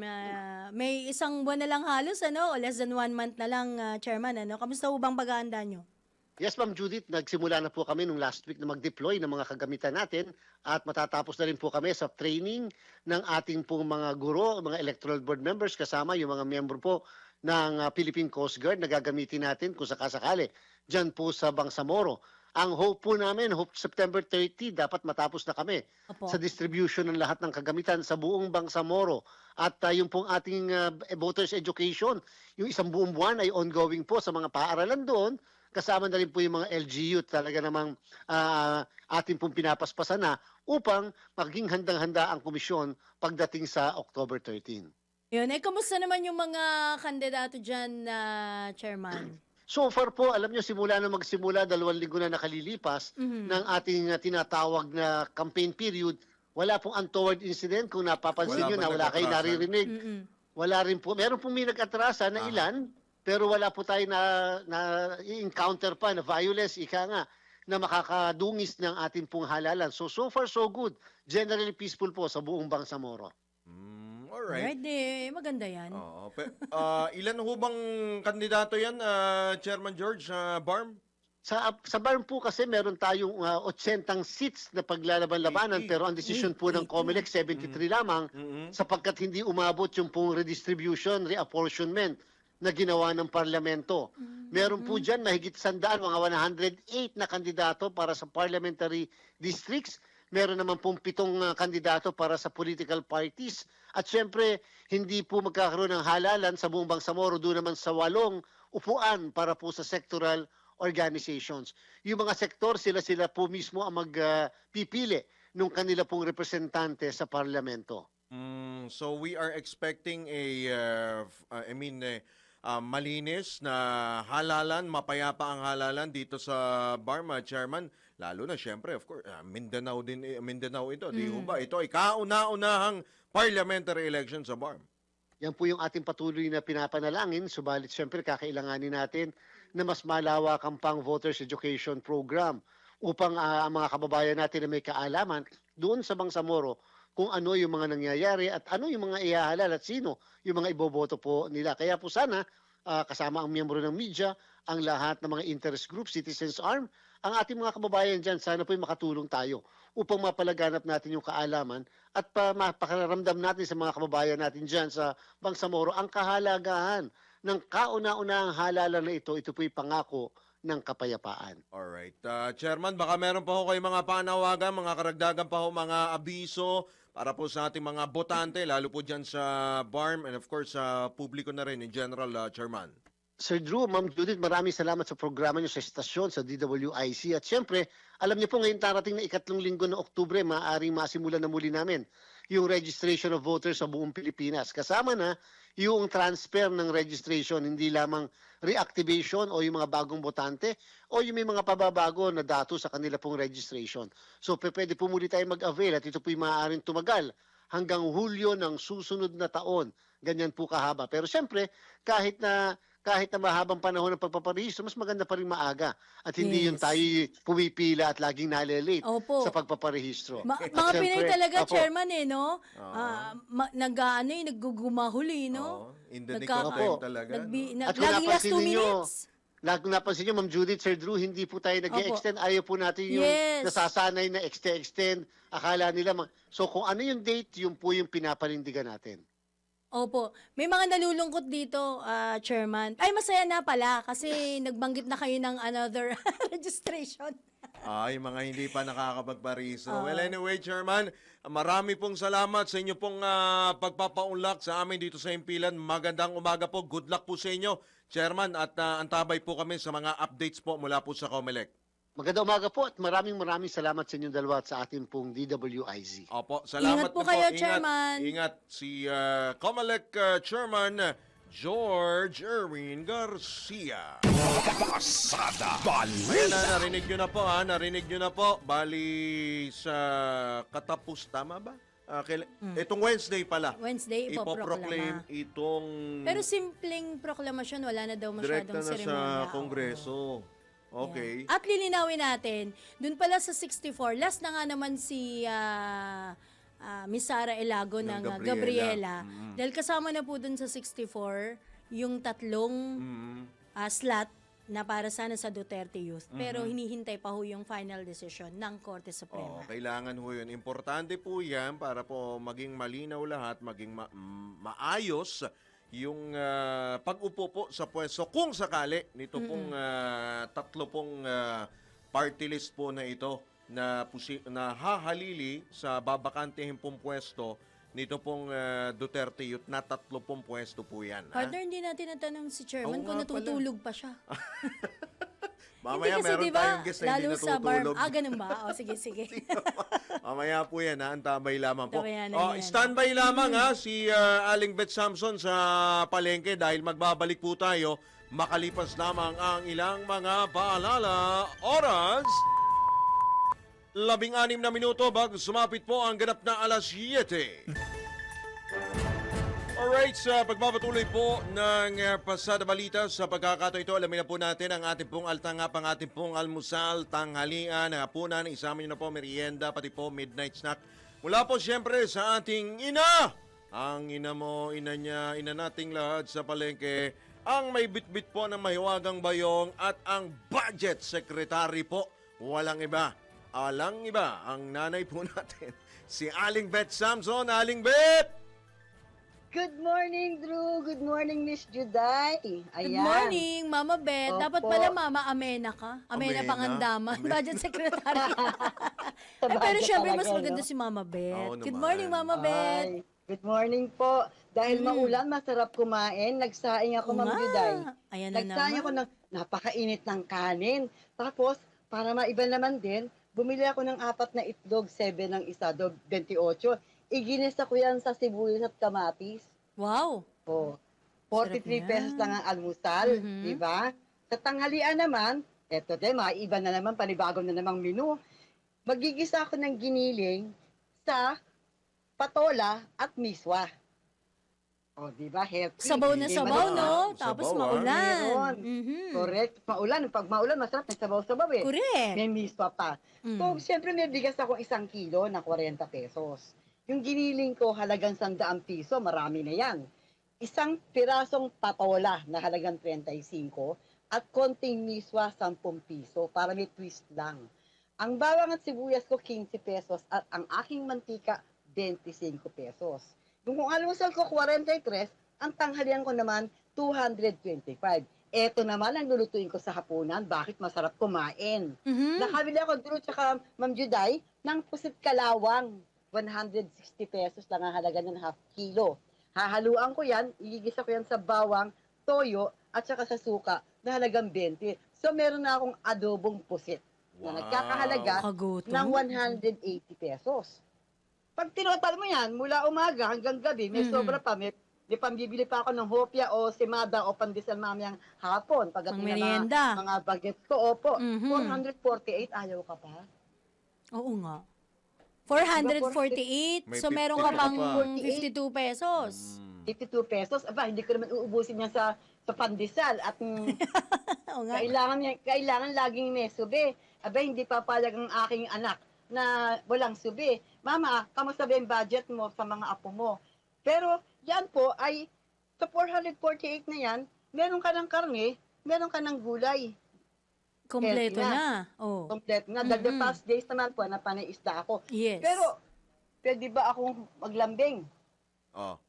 May 1 buwan na lang halos, o less than 1 month na lang, Chairman. Kamusta ho bang paghahanda nyo? Yes, Ma'am Judith, nagsimula na po kami nung last week na mag-deploy ng mga kagamitan natin at matatapos na rin po kami sa training ng ating pong mga guro, mga electoral board members kasama yung mga miyembro po ng Philippine Coast Guard na gagamitin natin kung sakasakali dyan po sa Bangsamoro. Ang hope po namin, September 30, dapat matapos na kami sa distribution ng lahat ng kagamitan sa buong Bangsamoro. At yung pong ating voters education, yung 1 buong buwan ay ongoing po sa mga paaralan doon. Kasama na rin po yung mga LGU talaga namang ating pong pinapaspasan na upang maging handang-handa ang komisyon pagdating sa October 13. Yun, kamusta naman yung mga kandidato dyan, Chairman? So far po, alam nyo, simula na magsimula, 2 linggo na nakalilipas ng ating tinatawag na campaign period, wala pong untoward incident. Kung napapansin nyo na wala kayo naririnig, wala rin po. Meron pong may nag-atrasa na ilan, pero wala po tayo na encounter pa na violence, na makakadungis ng ating pong halalan. So far so good. Generally peaceful po sa buong Bangsamoro. Alright. Maganda yan. Ilan ho bang kandidato yan, Chairman George, BARM? Sa BARM po kasi meron tayong 80 seats na paglalaban-labanan pero ang desisyon po ng COMELEC 73 lamang sapagkat hindi umabot yung pong redistribution, reapportionment na ginawa ng parlamento. Meron po dyan mahigit 100, mga 108 na kandidato para sa parliamentary districts. Meron naman pong 7 kandidato para sa political parties. At syempre, hindi po magkakaroon ng halalan sa buong Bangsamoro, doon naman sa 8 upuan para po sa sectoral organizations. Yung mga sektor, sila po mismo ang magpipili ng kanila pong representante sa parlamento. So we are expecting malinis na halalan, mapayapa ang halalan dito sa Barma, Chairman. Lalo na syempre, of course, Mindanao ito, di ho ba? Ito ay kauna-unahang parliamentary election sa BARM. Yan po yung ating patuloy na pinapanalangin, subalit syempre kakailanganin natin na mas malawakang pang voters education program upang ang mga kababayan natin na may kaalaman doon sa Bangsamoro kung ano yung mga nangyayari at ano yung mga ihahalal at sino yung mga iboboto po nila. Kaya po sana kasama ang miyembro ng media, ang lahat ng mga interest groups, Citizens Arm, ang ating mga kababayan dyan, sana po makatulong tayo upang mapalaganap natin yung kaalaman at mapakaramdam natin sa mga kababayan natin dyan sa Bangsamoro ang kahalagahan ng kauna-unahang halalan na ito po'y pangako ng kapayapaan. Alright. Chairman, baka meron pa ho kayo mga panawagan, mga karagdagan pa ho, mga abiso para po sa ating mga botante, lalo po dyan sa BARM and of course sa publiko na rin in general, Chairman. Sir Drew, Ma'am Judith, maraming salamat sa programa niyo sa estasyon, sa DWIC. At syempre, alam niyo po ngayon darating na 2 linggo ng Oktubre, maaaring masimulan na muli namin yung registration of voters sa buong Pilipinas. Kasama na yung transfer ng registration, hindi lamang reactivation o yung mga bagong botante o yung may mga pababago na datos sa kanila pong registration. So pwede po muli tayo mag-avail at ito po'y maaaring tumagal hanggang Hulyo ng susunod na taon. Ganyan po kahaba. Pero syempre, kahit na mahabang panahon ng pagpaparehistro, mas maganda pa rin maaga. At hindi yung tayo pumipila at laging nalilate sa pagpaparehistro. Mga Pinay talaga, Chairman, no? Naggugumahuli, no? In the nick of time talaga. At kung laging last 2 napansin ninyo, minutes. napansin nyo, Ma'am Judith, Sir Drew, hindi po tayo nag-extend. Ayaw po natin yung nasasanay na extend. Akala nila, so kung ano yung date, yun po yung pinapanindigan natin. Opo. May mga nalulungkot dito, Chairman. Ay, masaya na pala kasi nagbanggit na kayo ng another registration. Ay, mga hindi pa nakakapagpariso. Well, anyway, Chairman, marami pong salamat sa inyo pong pagpapaunlak sa amin dito sa Impilan. Magandang umaga po. Good luck po sa inyo, Chairman. At antabay po kami sa mga updates po mula po sa COMELEC. Magandang umaga po at maraming salamat sa inyong dalawa at sa ating pong DWIZ. Opo, salamat Ingat po din kayo, Ingat, Chairman. Ingat si COMELEC Chairman George Erwin Garcia. Pasada Ayan Balita. na, narinig nyo na po. Bali sa katapos, tama ba? Itong Wednesday pala. Wednesday, ipoproclaim ipoproklama. itong Pero simpleng proklamasyon, wala na daw direkta masyadong na seremonya. sa Kongreso. Okay. At lilinawin natin, dun pala sa 64, last na nga naman si Miss Sara Elago ng Gabriela. Dahil kasama na po dun sa 64, yung 3 slot na para sana sa Duterte Youth. Pero hinihintay pa ho yung final decision ng Korte Suprema. Kailangan ho yun. Importante po yan para po maging malinaw lahat, maging maayos yung pag-upo po sa pwesto kung sakali nito pong 3 pong party list po na ito na hahalili sa babakantehin pong pwesto nito pong Duterte Youth na 3 pong pwesto po yan. Partner, hindi natin natanong si Chairman Oo kung nga natutulog pa siya. Mamaya hindi kasi, meron diba, tayong guest na hindi lalo sa bar, natutulog. ganun ba? O, sige. Mamaya po yan, antabay lamang po. Antabayan na yan. Standby lamang si Aling Beth Samson sa palengke dahil magbabalik po tayo makalipas lamang ang ilang mga paalala. Oras, 16 na minuto bago sumapit po ang ganap na alas 7. Alright, sa pagpapatuloy po ng Pasada Balita, sa pagkakataon ito, alamin na po natin ang ating pong altangap, ang ating pong almusal, tanghalian, hapunan, isama nyo na po merienda, pati po midnight snack. Mula po siyempre sa ating ina, ang ina mo, ina niya, ina nating lahat sa palengke, ang may bitbit po ng mahiwagang bayong at ang budget secretary po, walang iba, ang nanay po natin, si Aling Beth Samson. Aling Beth! Good morning, Drew. Good morning, Miss Juday. Ayan. Good morning, Mama Beth. Dapat Opo. pala Mama Amena ka. Amena Amena? Pangandaman, Amena. Budget Secretary. Sa Pero budget syempre mas talaga, maganda no? si Mama Beth. Oo Good naman. morning, Mama Beth. Ay, good morning po. Dahil maulan, masarap kumain. Nagsaing ako, Oo Ma'am nga. Juday. Ayan na Nagsaing ako naman. ng napakainit ng kanin. Tapos, para maiba naman din, bumili ako ng 4 na itlog, 7 ng isa, 28. Iginisa ko yan sa sibuyas at kamatis. Wow. Oh, Sarap 43 yan. pesos lang ang almusal, Mhm. di ba? Sa tanghalian naman, eto din, maiba na naman, panibago na namang menu. Magigisa ako ng giniling sa patola at miswa. O, di ba? Healthy. Sabaw na Hindi sabaw, man- no? Sabaw, Tapos ah. maulan. Meron. Mhm. Correct. Maulan. Pag maulan, masarap. May sabaw-sabaw eh. Correct. May miswa pa. Mm. So, siyempre may bigas ako 1 kilo na 40 pesos. Yung giniling ko halagang 100 piso, marami na yan. 1 pirasong patola na halagang 35 at konting miswa 10 piso para may twist lang. Ang bawang at sibuyas ko 15 pesos at ang aking mantika 25 pesos. Yung kung almusal ko 43, ang tanghalian ko naman 225. Eto naman ang lulutuin ko sa hapunan. Bakit masarap kumain? Mhm. Nakabili ako doon tsaka Ma'am Juday ng pusit kalawang. 160 pesos lang ang halaga ng half kilo. Hahaluan ko yan, igigisa ko yan sa bawang, toyo, at saka sa suka na halagang 20. So meron na akong adobong pusit Wow. na nagkakahalaga Kagutom. ng 180 pesos. Pag tinotal mo yan, mula umaga hanggang gabi, may Mhm. sobra pa, may pambibili pa ako ng hopya o simada o pandesal mamayang hapon. Pagdating Pang ng merienda. mga bagets ko, opo, Mhm. 448, ayaw ka pa? Oo nga. 448. May So, meron ka 50 pang pa. 52 pesos. 52 pesos. Aba, hindi ko naman uubusin yan sa pandesal. At Oo nga. kailangan laging may subi. Aba, hindi papayag ang aking anak na walang subi. Mama, kamusta ba yung budget mo sa mga apo mo? Pero yan po ay sa 448 na yan, meron ka ng karne, meron ka ng gulay. Kompleto Healthy na. Oh. Complete na. The past days naman po, napanaisda ako. Yes. Pero, pwede ba akong maglambing? Oh.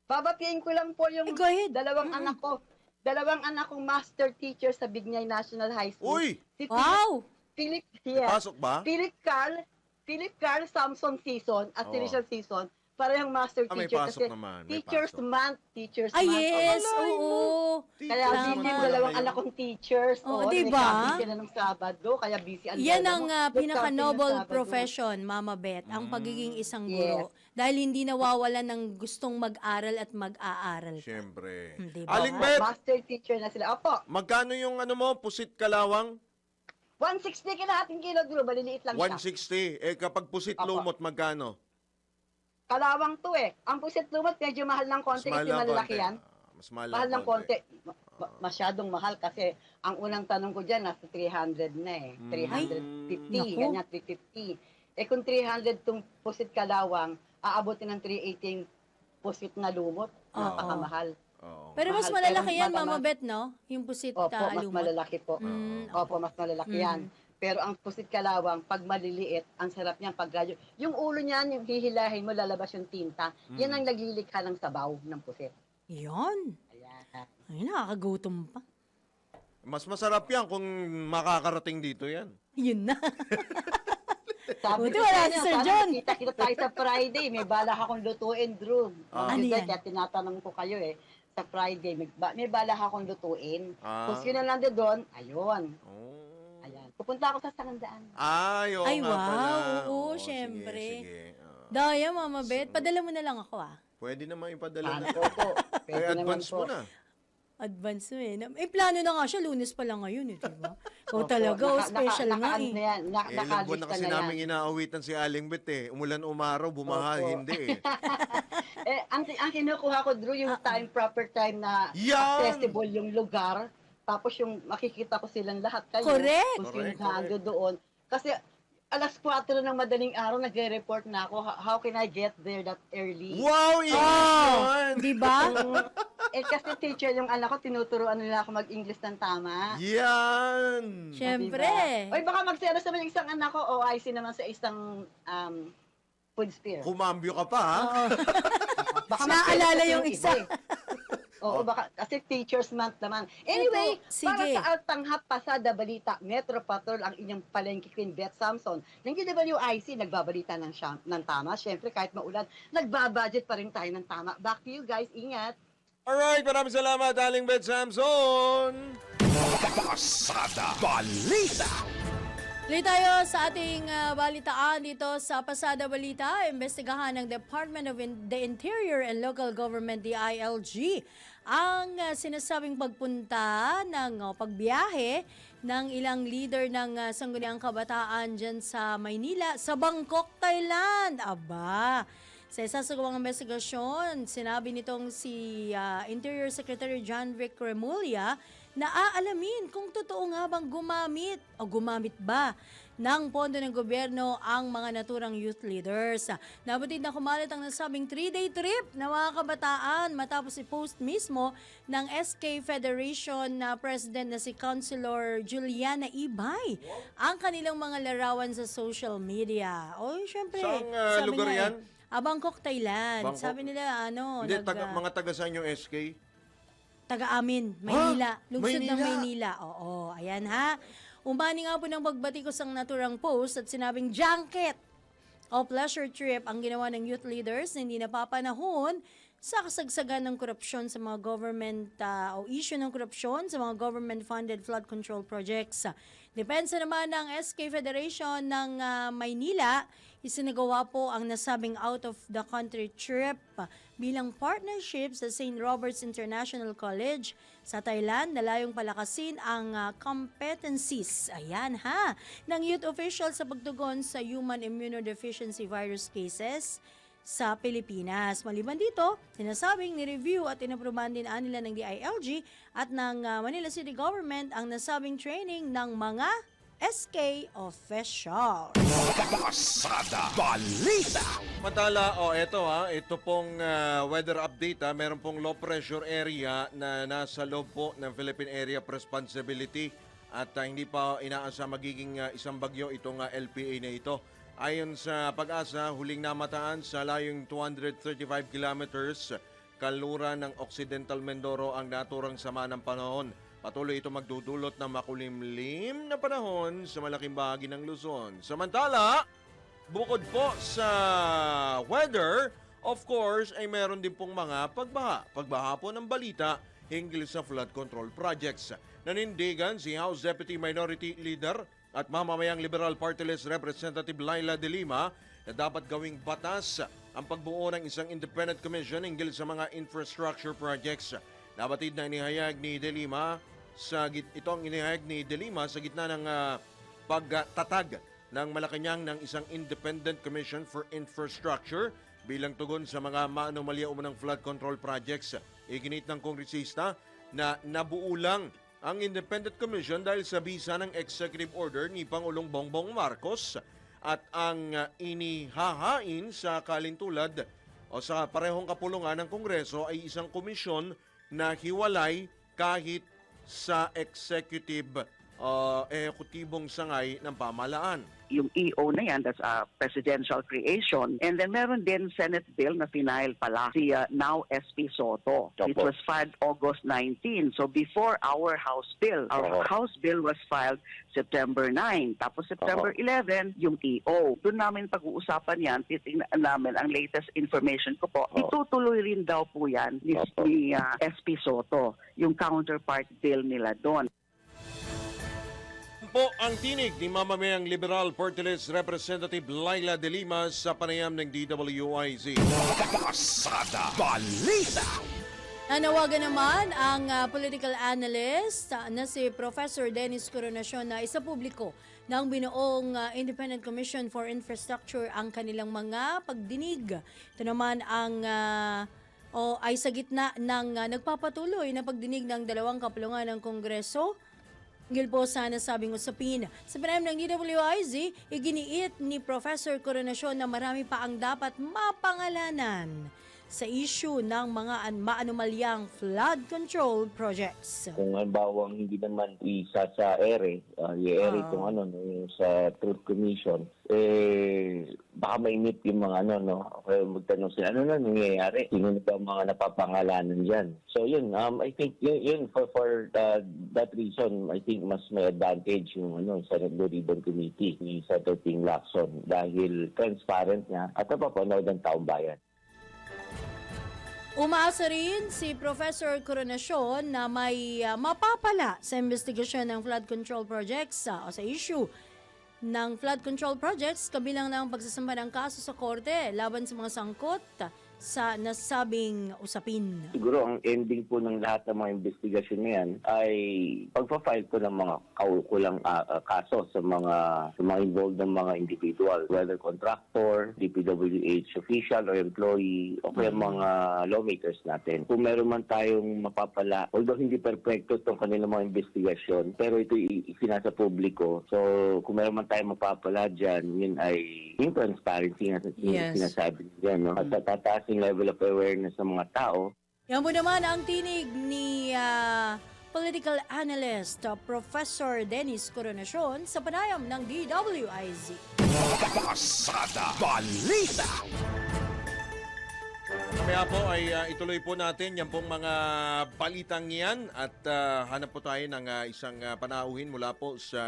Babatiin ko lang po yung Go ahead. dalawang anak ko. Dalawang anak kong master teacher sa Bignay National High School. Uy! Si Wow! Philip, yeah. Pasok ba? Philip Carl Samson Season at Oo. Teresa Season, parehong master May teacher pasok kasi naman. May Teachers pasok. Month, Teachers Ah, Month. yes. Malay mo. Oo. Kaya Teachers busy naman yung pala dalawang kayo. anak kong teachers. Oo, Oo, diba? nagkabisi sila ng Sabado, kaya busy ang Yan lola ang mo. pinaka-noble Nagsabi ng Sabado. profession, Mama Beth, ang pagiging isang Yes. guro. Dahil hindi nawawalan ng gustong mag-aral at mag-aaral. Siyempre. Diba? Aling Beth, Master teacher na sila. Opo, magkano yung ano mo, pusit kalawang? 160 kalahating kilo, Drew. Maliliit lang siya. 160. Eh kapag pusit Apo. lumot, magkano? Kalawang to eh. Ang pusit lumot, medyo mahal ng konti kasi ng malalaki konti. yan. Mas mahal Mahal ng konti. konti. Masyadong mahal kasi ang unang tanong ko dyan, nasa 300 na eh. 350, Naku. ganyan, 350. Eh kung 300 tong pusit kalawang, aabotin ng 318 pusit na lumot. Napakamahal. Oo. Pero mas Mahal, malalaki pero yan, Mama matamas. Beth, no? Yung pusit Opo, mas lumot. malalaki po. Mm, Opo, mas malalaki yan. Pero ang pusit kalawang, pag maliliit, ang sarap niyan pag radyo. Yung ulo niyan, yung hihilahin mo, lalabas yung tinta. Yan ang naglilikha ng sabaw ng pusit. Yun. Ayan. Ay, nakakagutom pa. Mas masarap yan kung makakarating dito yan. Yun na. Sabi Buti ko wala sa si inyo, Sir sana John. Kita tayo sa Friday. May balak akong lutuin, Drew. Ah. Ano Kasi yan? kaya tinatanong ko kayo eh. Sa Friday, may balak akong lutuin. Ah. Kung sino lang doon, ayun. Oh. Ayan. Pupunta ako sa Sangandaan. Ay, oo Ay, nga wow. pala. Oo, sige, syempre. sige. Daya, Mama Beth, padala mo na lang ako, ah. Pwede naman ipadala Sana na. po po. Kaya Pwede naman advance po. mo na. Advance mo eh. Eh, plano na nga siya, Lunes pa lang ngayon, eh, diba? Ikaw Opo, talaga, special nga naka-ano eh. na yan, Eh, ilang buwan na nakalista kasi na yan. namin inaawitan si Aling Bet eh. Umulan umaraw, bumaha, Opo. hindi eh. Ang kinukuha ko, Drew, yung proper time na Yan! accessible yung lugar. Tapos yung makikita ko silang lahat kayo. Correct! Kung sino Correct, nando doon. Kasi alas 4 ng madaling araw, nagre-report na ako. How can I get there that early? Wow, yun! Diba? Kasi teacher yung anak ko, tinuturuan nila ako mag-English ng tama. Yan! Siyempre. Oy, baka magselos naman yung isang anak ko, OIC naman sa isang food sphere. Kumambyo ka pa, ha? Oo. Baka Naalala mas- yung isa. Oo, baka kasi Teachers Month naman. Anyway, Opo, sige. para sa Altanghap Pasada Balita, Metro Patrol ang inyong palengke Queen Beth Samson. Ng DWIC, nagbabalita ng tama. Siyempre, kahit maulan, nagbabudget pa rin tayo ng tama. Back to you guys. Ingat. Alright, maraming salamat, Aling Beth Samson. Pasada Balita. Tuloy tayo sa ating balitaan dito sa Pasada Balita. Imbestigahan ng Department of the Interior and Local Government, DILG, ang sinasabing pagpunta ng pagbiyahe ng ilang leader ng Sangguniang Kabataan dyan sa Maynila, sa Bangkok, Thailand. Aba! Sa isa sa gawang investigasyon, sinabi nitong si Interior Secretary John Vic Remulla na aalamin kung totoo nga bang gumamit ba ng pondo ng gobyerno ang mga naturang youth leaders. Nabatid na kumalat ang nasabing 3-day trip na mga kabataan matapos i-post mismo ng SK Federation na president na si Councilor Juliana Ibay ang kanilang mga larawan sa social media. O, syempre, Saang sabi lugar niya, yan? Bangkok, Thailand. Bangkok. Sabi nila, Hindi, mga taga saan yung SK? Taga-amin, Maynila. Lungsod ng Maynila? Maynila. Oo, ayan ha. Umani nga po ng pagbatikos ang naturang post at sinabing junket o pleasure trip ang ginawa ng youth leaders na hindi napapanahon sa kasagsagan ng korupsyon sa mga government o issue ng korupsyon sa mga government-funded flood control projects. Depensa naman ng SK Federation ng Maynila, isinagawa po ang nasabing out-of-the-country trip bilang partnership sa St. Robert's International College sa Thailand na layong palakasin ang competencies, ayan ha, ng youth officials sa pagtugon sa human immunodeficiency virus cases sa Pilipinas. Maliban dito, sinasabing ni-review at inaprubahan din nila ng DILG at ng Manila City Government ang nasabing training ng mga SK officials. Pasada Balita. Mantala, ito pong weather update. Meron pong low pressure area na nasa loob po ng Philippine Area of Responsibility at hindi pa inaasa magiging isang bagyo itong LPA na ito. Ayon sa Pag-asa, huling namataan sa layong 235 kilometers kaluran ng Occidental Mindoro ang naturang sama ng panahon. Patuloy ito magdudulot ng makulimlim na panahon sa malaking bahagi ng Luzon. Samantala, bukod po sa weather, of course, ay meron din pong mga pagbaha. Pagbaha po ng balita hinggil sa flood control projects. Nanindigan si House Deputy Minority Leader at mamamayang Liberal Party List Representative Laila De Lima na dapat gawing batas ang pagbuo ng isang independent commission hinggil sa mga infrastructure projects. Nabatid na inihayag ni De Lima sa gitna ng pagtatag ng Malacanang ng isang independent commission for infrastructure bilang tugon sa mga maanomalya ng flood control projects. Iginit ng kongresista na nabuo lang ang independent commission dahil sa bisa ng executive order ni Pangulong Bongbong Marcos at ang inihahain sa kalintulad o sa parehong kapulungan ng Kongreso ay isang komisyon na hiwalay kahit sa exekutibong sangay ng pamahalaan. Yung EO na yan, that's a presidential creation. And then meron din Senate bill na final pala, si now SP Soto. It was filed August 19. So before our House bill. Our House bill was filed September 9. Tapos September 11, yung EO. Doon namin pag-uusapan yan, titingnan namin ang latest information ko po. Itutuloy rin daw po yan ni SP Soto, yung counterpart bill nila doon. Po ang tinig ni mamamayang Liberal Party List Representative Laila De Lima sa panayam ng DWIZ. Pasada Balita. Nanawagan naman ang political analyst na si Professor Dennis Coronacion na isa publiko ng binuong Independent Commission for Infrastructure ang kanilang mga pagdinig. Ito naman ang ay sa gitna ng nagpapatuloy na pagdinig ng dalawang kapulungan ng Kongreso hinggil po sa nasabing usapin. Sa panayam ng DWIZ, iginiit ni Professor Coronacion na marami pa ang dapat mapangalanan sa issue ng mga maanomalyang flood control projects. Kung halimbawa hindi naman isa sa ere, yung ere itong yung sa Truth Commission, baka mainip yung mga kaya magtanong sila, ano na nangyayari? Sino na ba ang mga napapangalanan dyan? So yun, I think yun for that reason, I think mas may advantage yung Senate Blue Ribbon Committee ni Senator Ping Lacson dahil transparent niya at napapanood ng taong bayan. Umaasa rin si Professor Coronacion na may mapapala sa investigasyon ng flood control projects o sa issue ng flood control projects kabilang ng pagsasamba ng kaso sa korte laban sa mga sangkot sa nasabing usapin. Siguro ang ending po ng lahat ng mga investigasyon na yan ay pagpa-file po ng mga kaukulang kaso sa mga involved ng mga individual, whether contractor, DPWH official or employee, o kaya mga lawmakers natin. Kung meron man tayong mapapala, although hindi perfecto itong kanilang mga investigasyon, pero ito isinasa publiko. So kung meron man tayong mapapala dyan, yun ay yung transparency na sinasabi dyan. At tataas yung level of awareness ng mga tao. Yan po naman ang tinig ni political analyst Professor Dennis Coronacion sa panayam ng DWIZ. Pasada Balita. Kaya po ay ituloy po natin yan pong mga balitang yan at hanap po tayo ng isang panauhin mula po sa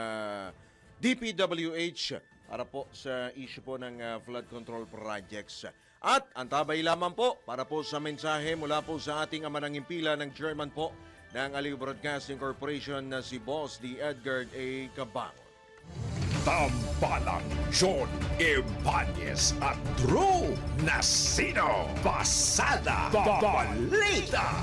DPWH para po sa issue po ng flood control projects. At antabay lamang po para po sa mensahe mula po sa ating ama ng impila ng chairman po ng Aliw Broadcasting Corporation na si Boss D. Edgar A. Cabang. Tambalang John Ibanez at Drew Nasino. Pasada Balita.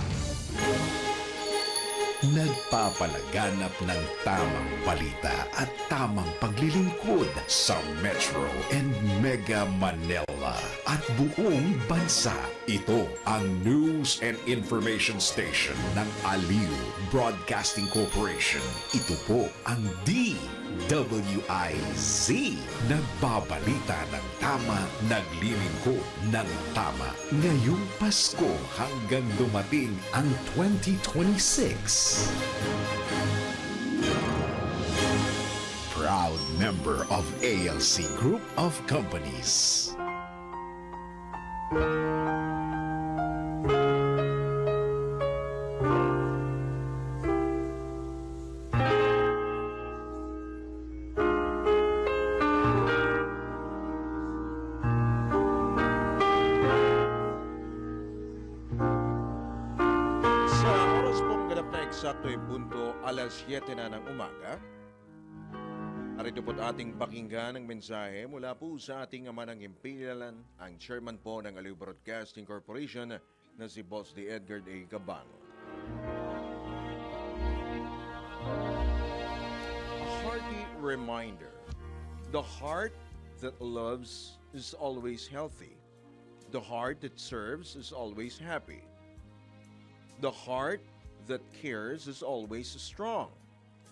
Nagpapalaganap ng tamang balita at tamang paglilingkod sa Metro and Mega Manila at buong bansa. Ito ang News and Information Station ng Aliw Broadcasting Corporation. Ito po ang DWIZ. Nagbabalita ng tama, naglilingkod ng tama. Ngayong Pasko hanggang dumating ang 2026. Proud member of ALC Group of Companies. Eksakto yung punto, alas 7 na ng umaga. Narito po't ating pakinggan ang mensahe mula po sa ating ama ng himpilan, ang chairman po ng Aliw Broadcasting Corporation na si Boss D. Edgar A. Cabang. A hearty reminder, the heart that loves is always healthy. The heart that serves is always happy. The heart that cares is always strong.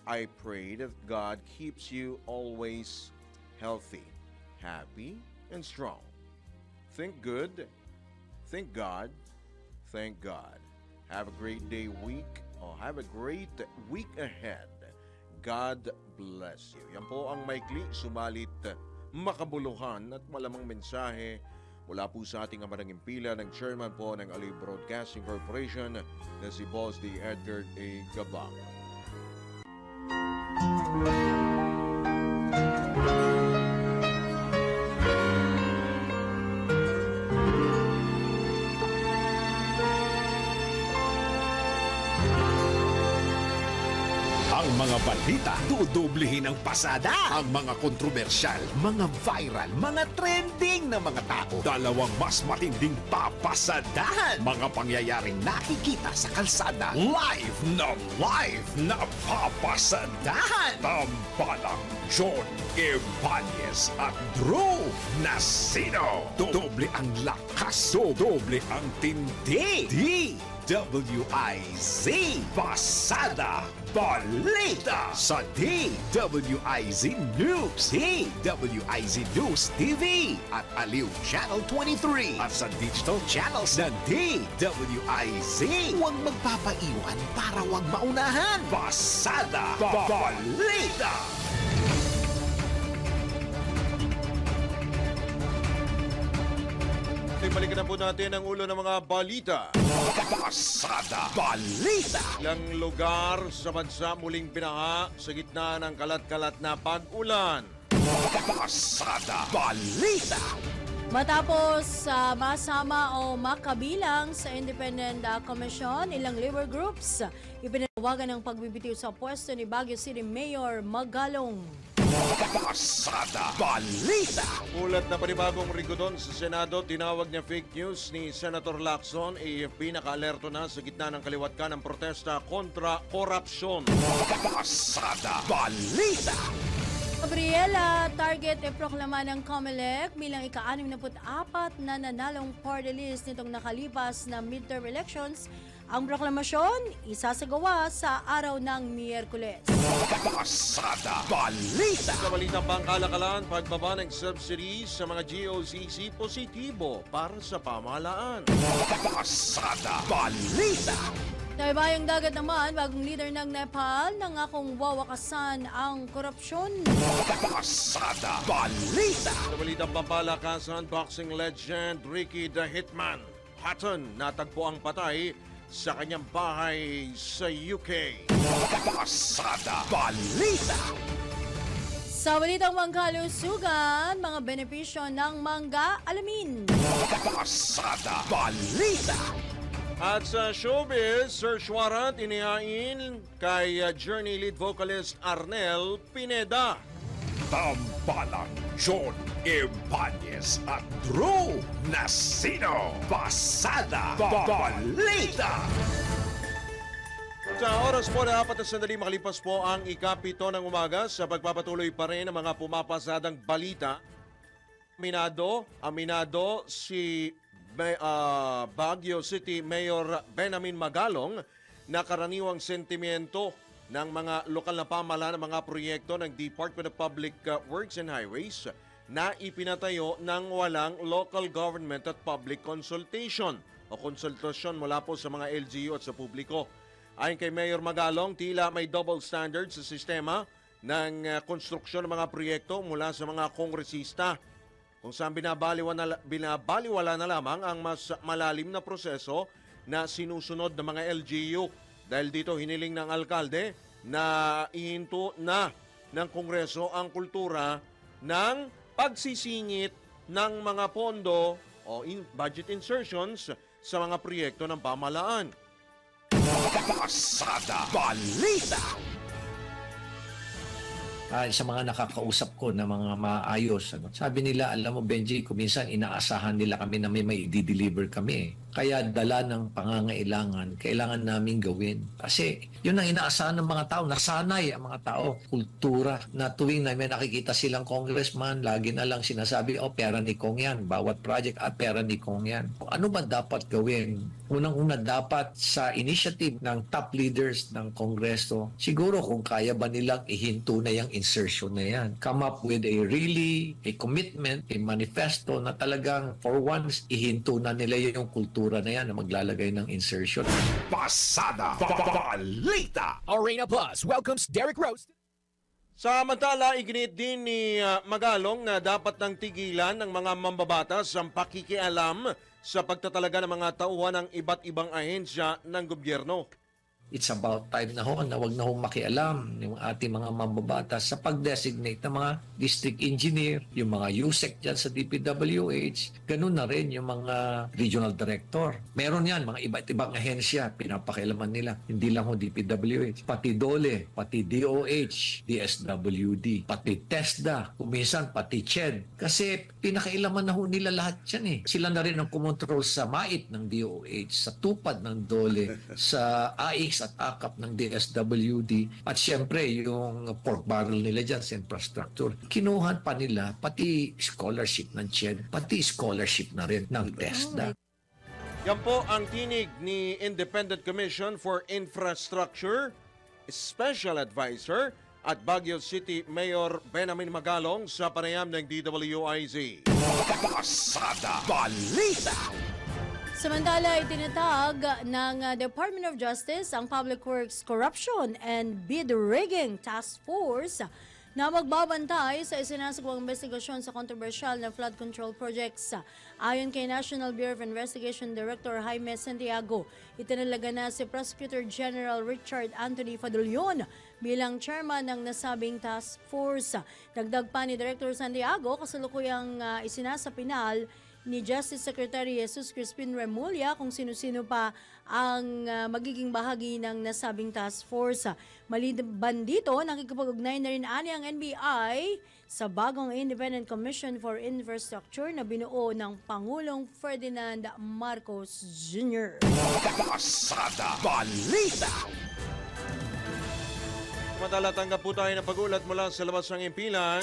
I pray that God keeps you always healthy, happy, and strong. Think good, think God, thank God. Have a great day, have a great week ahead. God bless you. Yan po ang maikli, sumalit makabuluhan at malamang mensahe mula po sa ating ama ng impila ng chairman po ng Aliw Broadcasting Corporation na si Boss D. Edgar A. Cabang. Ang mga balita, dudublehin ang pasada. Ang mga kontrobersyal, mga viral, mga trending na mga tao. Dalawang mas matinding papasadahan. Mga pangyayaring nakikita sa kalsada. Live na papasadahan. Tambalang John Ibanez at Drew Nasino. Doble ang lakas, doble ang tindi. DWIZ Pasada Balita sa DWIZ News, DWIZ News TV at Aliw Channel 23 at sa digital channels ng DWIZ. Huwag magpapaiwan para huwag maunahan. Pasada Balita. balikan na po natin ang ulo ng mga balita. Pasada Balita. Ilang lugar sa bansa muling binaha sa gitna ng kalat-kalat na pag-ulan. Pasada Balita. Matapos masama o makabilang sa Independent Commission, ilang labor groups ipinawagan ng pagbibitiw sa pwesto ni Baguio City Mayor Magalong. Pasada Balita. Ulat na panibagong rigodon sa Senado, tinawag niya fake news ni Senator Lacson. AFP nakaalerto na sa gitna ng kaliwat ka ng protesta kontra korupsyon. Pasada Balita. Gabriela, target iproklama ng COMELEC bilang ika-64 na nanalong party list nitong nakalipas na midterm elections. Ang proklamasyon, isasagawa sa araw ng Miyerkules. Pasada Balita. Sa balitang pangkalakalan, pagbaba ng subsidies sa mga GOCC positibo para sa pamahalaan. Pasada Balita. Naibayang dagat naman, bagong leader ng Nepal, nangakong wawakasan ang korupsyon. Pasada Balita. Sa balitang pampalakasan, boxing legend Ricky the Hitman Hatton natagpo ang patay sa kanyang bahay sa UK. Pasada Balita. Sa balitang mangkalusugan, mga benepisyo ng mangga, alamin. Pasada Balita. At sa showbiz, search warrant inihain kay Journey lead vocalist Arnel Pineda. Tambalang John Ibanez at Drew Nasino. Pasada Balita. Sa oras po na 4 na sandali makalipas po ang ikapito ng umaga sa pagpapatuloy pa rin ng mga pumapasadang balita. Aminado si Baguio City Mayor Benjamin Magalong na karaniwang sentimiento ng mga lokal na pamahalaan ng mga proyekto ng Department of Public Works and Highways na ipinatayo ng walang local government at public consultation o konsultasyon mula po sa mga LGU at sa publiko. Ayon kay Mayor Magalong, tila may double standard sa sistema ng konstruksyon ng mga proyekto mula sa mga kongresista, kung saan binabaliwala na lamang ang mas malalim na proseso na sinusunod ng mga LGU. Dahil dito hiniling ng alkalde na ihinto na ng Kongreso ang kultura ng pagsisingit ng mga pondo o budget insertions sa mga proyekto ng pamahalaan. Pasada Balita. Sa mga nakakausap ko na mga maayos. Sabi nila, alam mo Benji, kuminsan inaasahan nila kami na may i-deliver kami. Kaya dala ng pangangailangan, kailangan namin gawin. Kasi yun ang inaasahan ng mga tao, nasanay ang mga tao. Kultura na tuwing na may nakikita silang congressman, lagi na lang sinasabi, pera ni Kong yan. Bawat project, pera ni Kong yan. Ano ba dapat gawin? Unang-una dapat sa initiative ng top leaders ng Kongreso, siguro kung kaya ba nilang ihinto na yung insertion na yan. Come up with a commitment, a manifesto na talagang for once ihinto na nila yung kultura na yan na maglalagay ng insertion. Pasada Balita. Arena Plus welcomes Derek Rose. Samantala, iginit din ni Magalong na dapat nang tigilan ng mga mambabatas ang pakikialam sa pagtatalaga ng mga tauhan ng iba't ibang ahensya ng gobyerno. It's about time na ho na wag na ho makialam yung ating mga mambabatas sa pag-designate ng mga district engineer, yung mga USEC dyan sa DPWH, ganun na rin yung mga regional director. Meron yan, mga iba't ibang ahensya, pinapakialaman nila. Hindi lang ho DPWH, pati DOLE, pati DOH, DSWD, pati TESDA, kuminsan pati CHED. Kasi pinakailaman na ho nila lahat yan eh. Sila na rin ang kumontrol sa MAIT ng DOH, sa tupad ng DOLE, sa AIX at AKAP ng DSWD, at syempre yung pork barrel nila dyan sa infrastructure. Kinuhan pa nila pati scholarship ng CHED, pati scholarship na rin ng TESDA. Yan po ang tinig ni Independent Commission for Infrastructure, Special Advisor at Baguio City Mayor Benjamin Magalong sa panayam ng DWIZ. Pasada Balita. Samantala, itinatag ng Department of Justice ang Public Works Corruption and Bid Rigging Task Force na magbabantay sa isinasagawang investigasyon sa kontrobersyal na flood control projects. Ayon kay National Bureau of Investigation Director Jaime Santiago, itinalaga na si Prosecutor General Richard Anthony Fadulyon bilang chairman ng nasabing task force. Dagdag pa ni Director Santiago, kasalukuyang isinasapinal ni Justice Secretary Jesus Crispin Remulla kung sino-sino pa ang magiging bahagi ng nasabing task force. Maliban dito, nakikipag-ugnay na rin ani ang NBI sa bagong Independent Commission for Infrastructure na binuo ng Pangulong Ferdinand Marcos Jr. Pasada Balita. Samantala, tanggap po tayo ng pag-ulat mula sa labas ng impilan.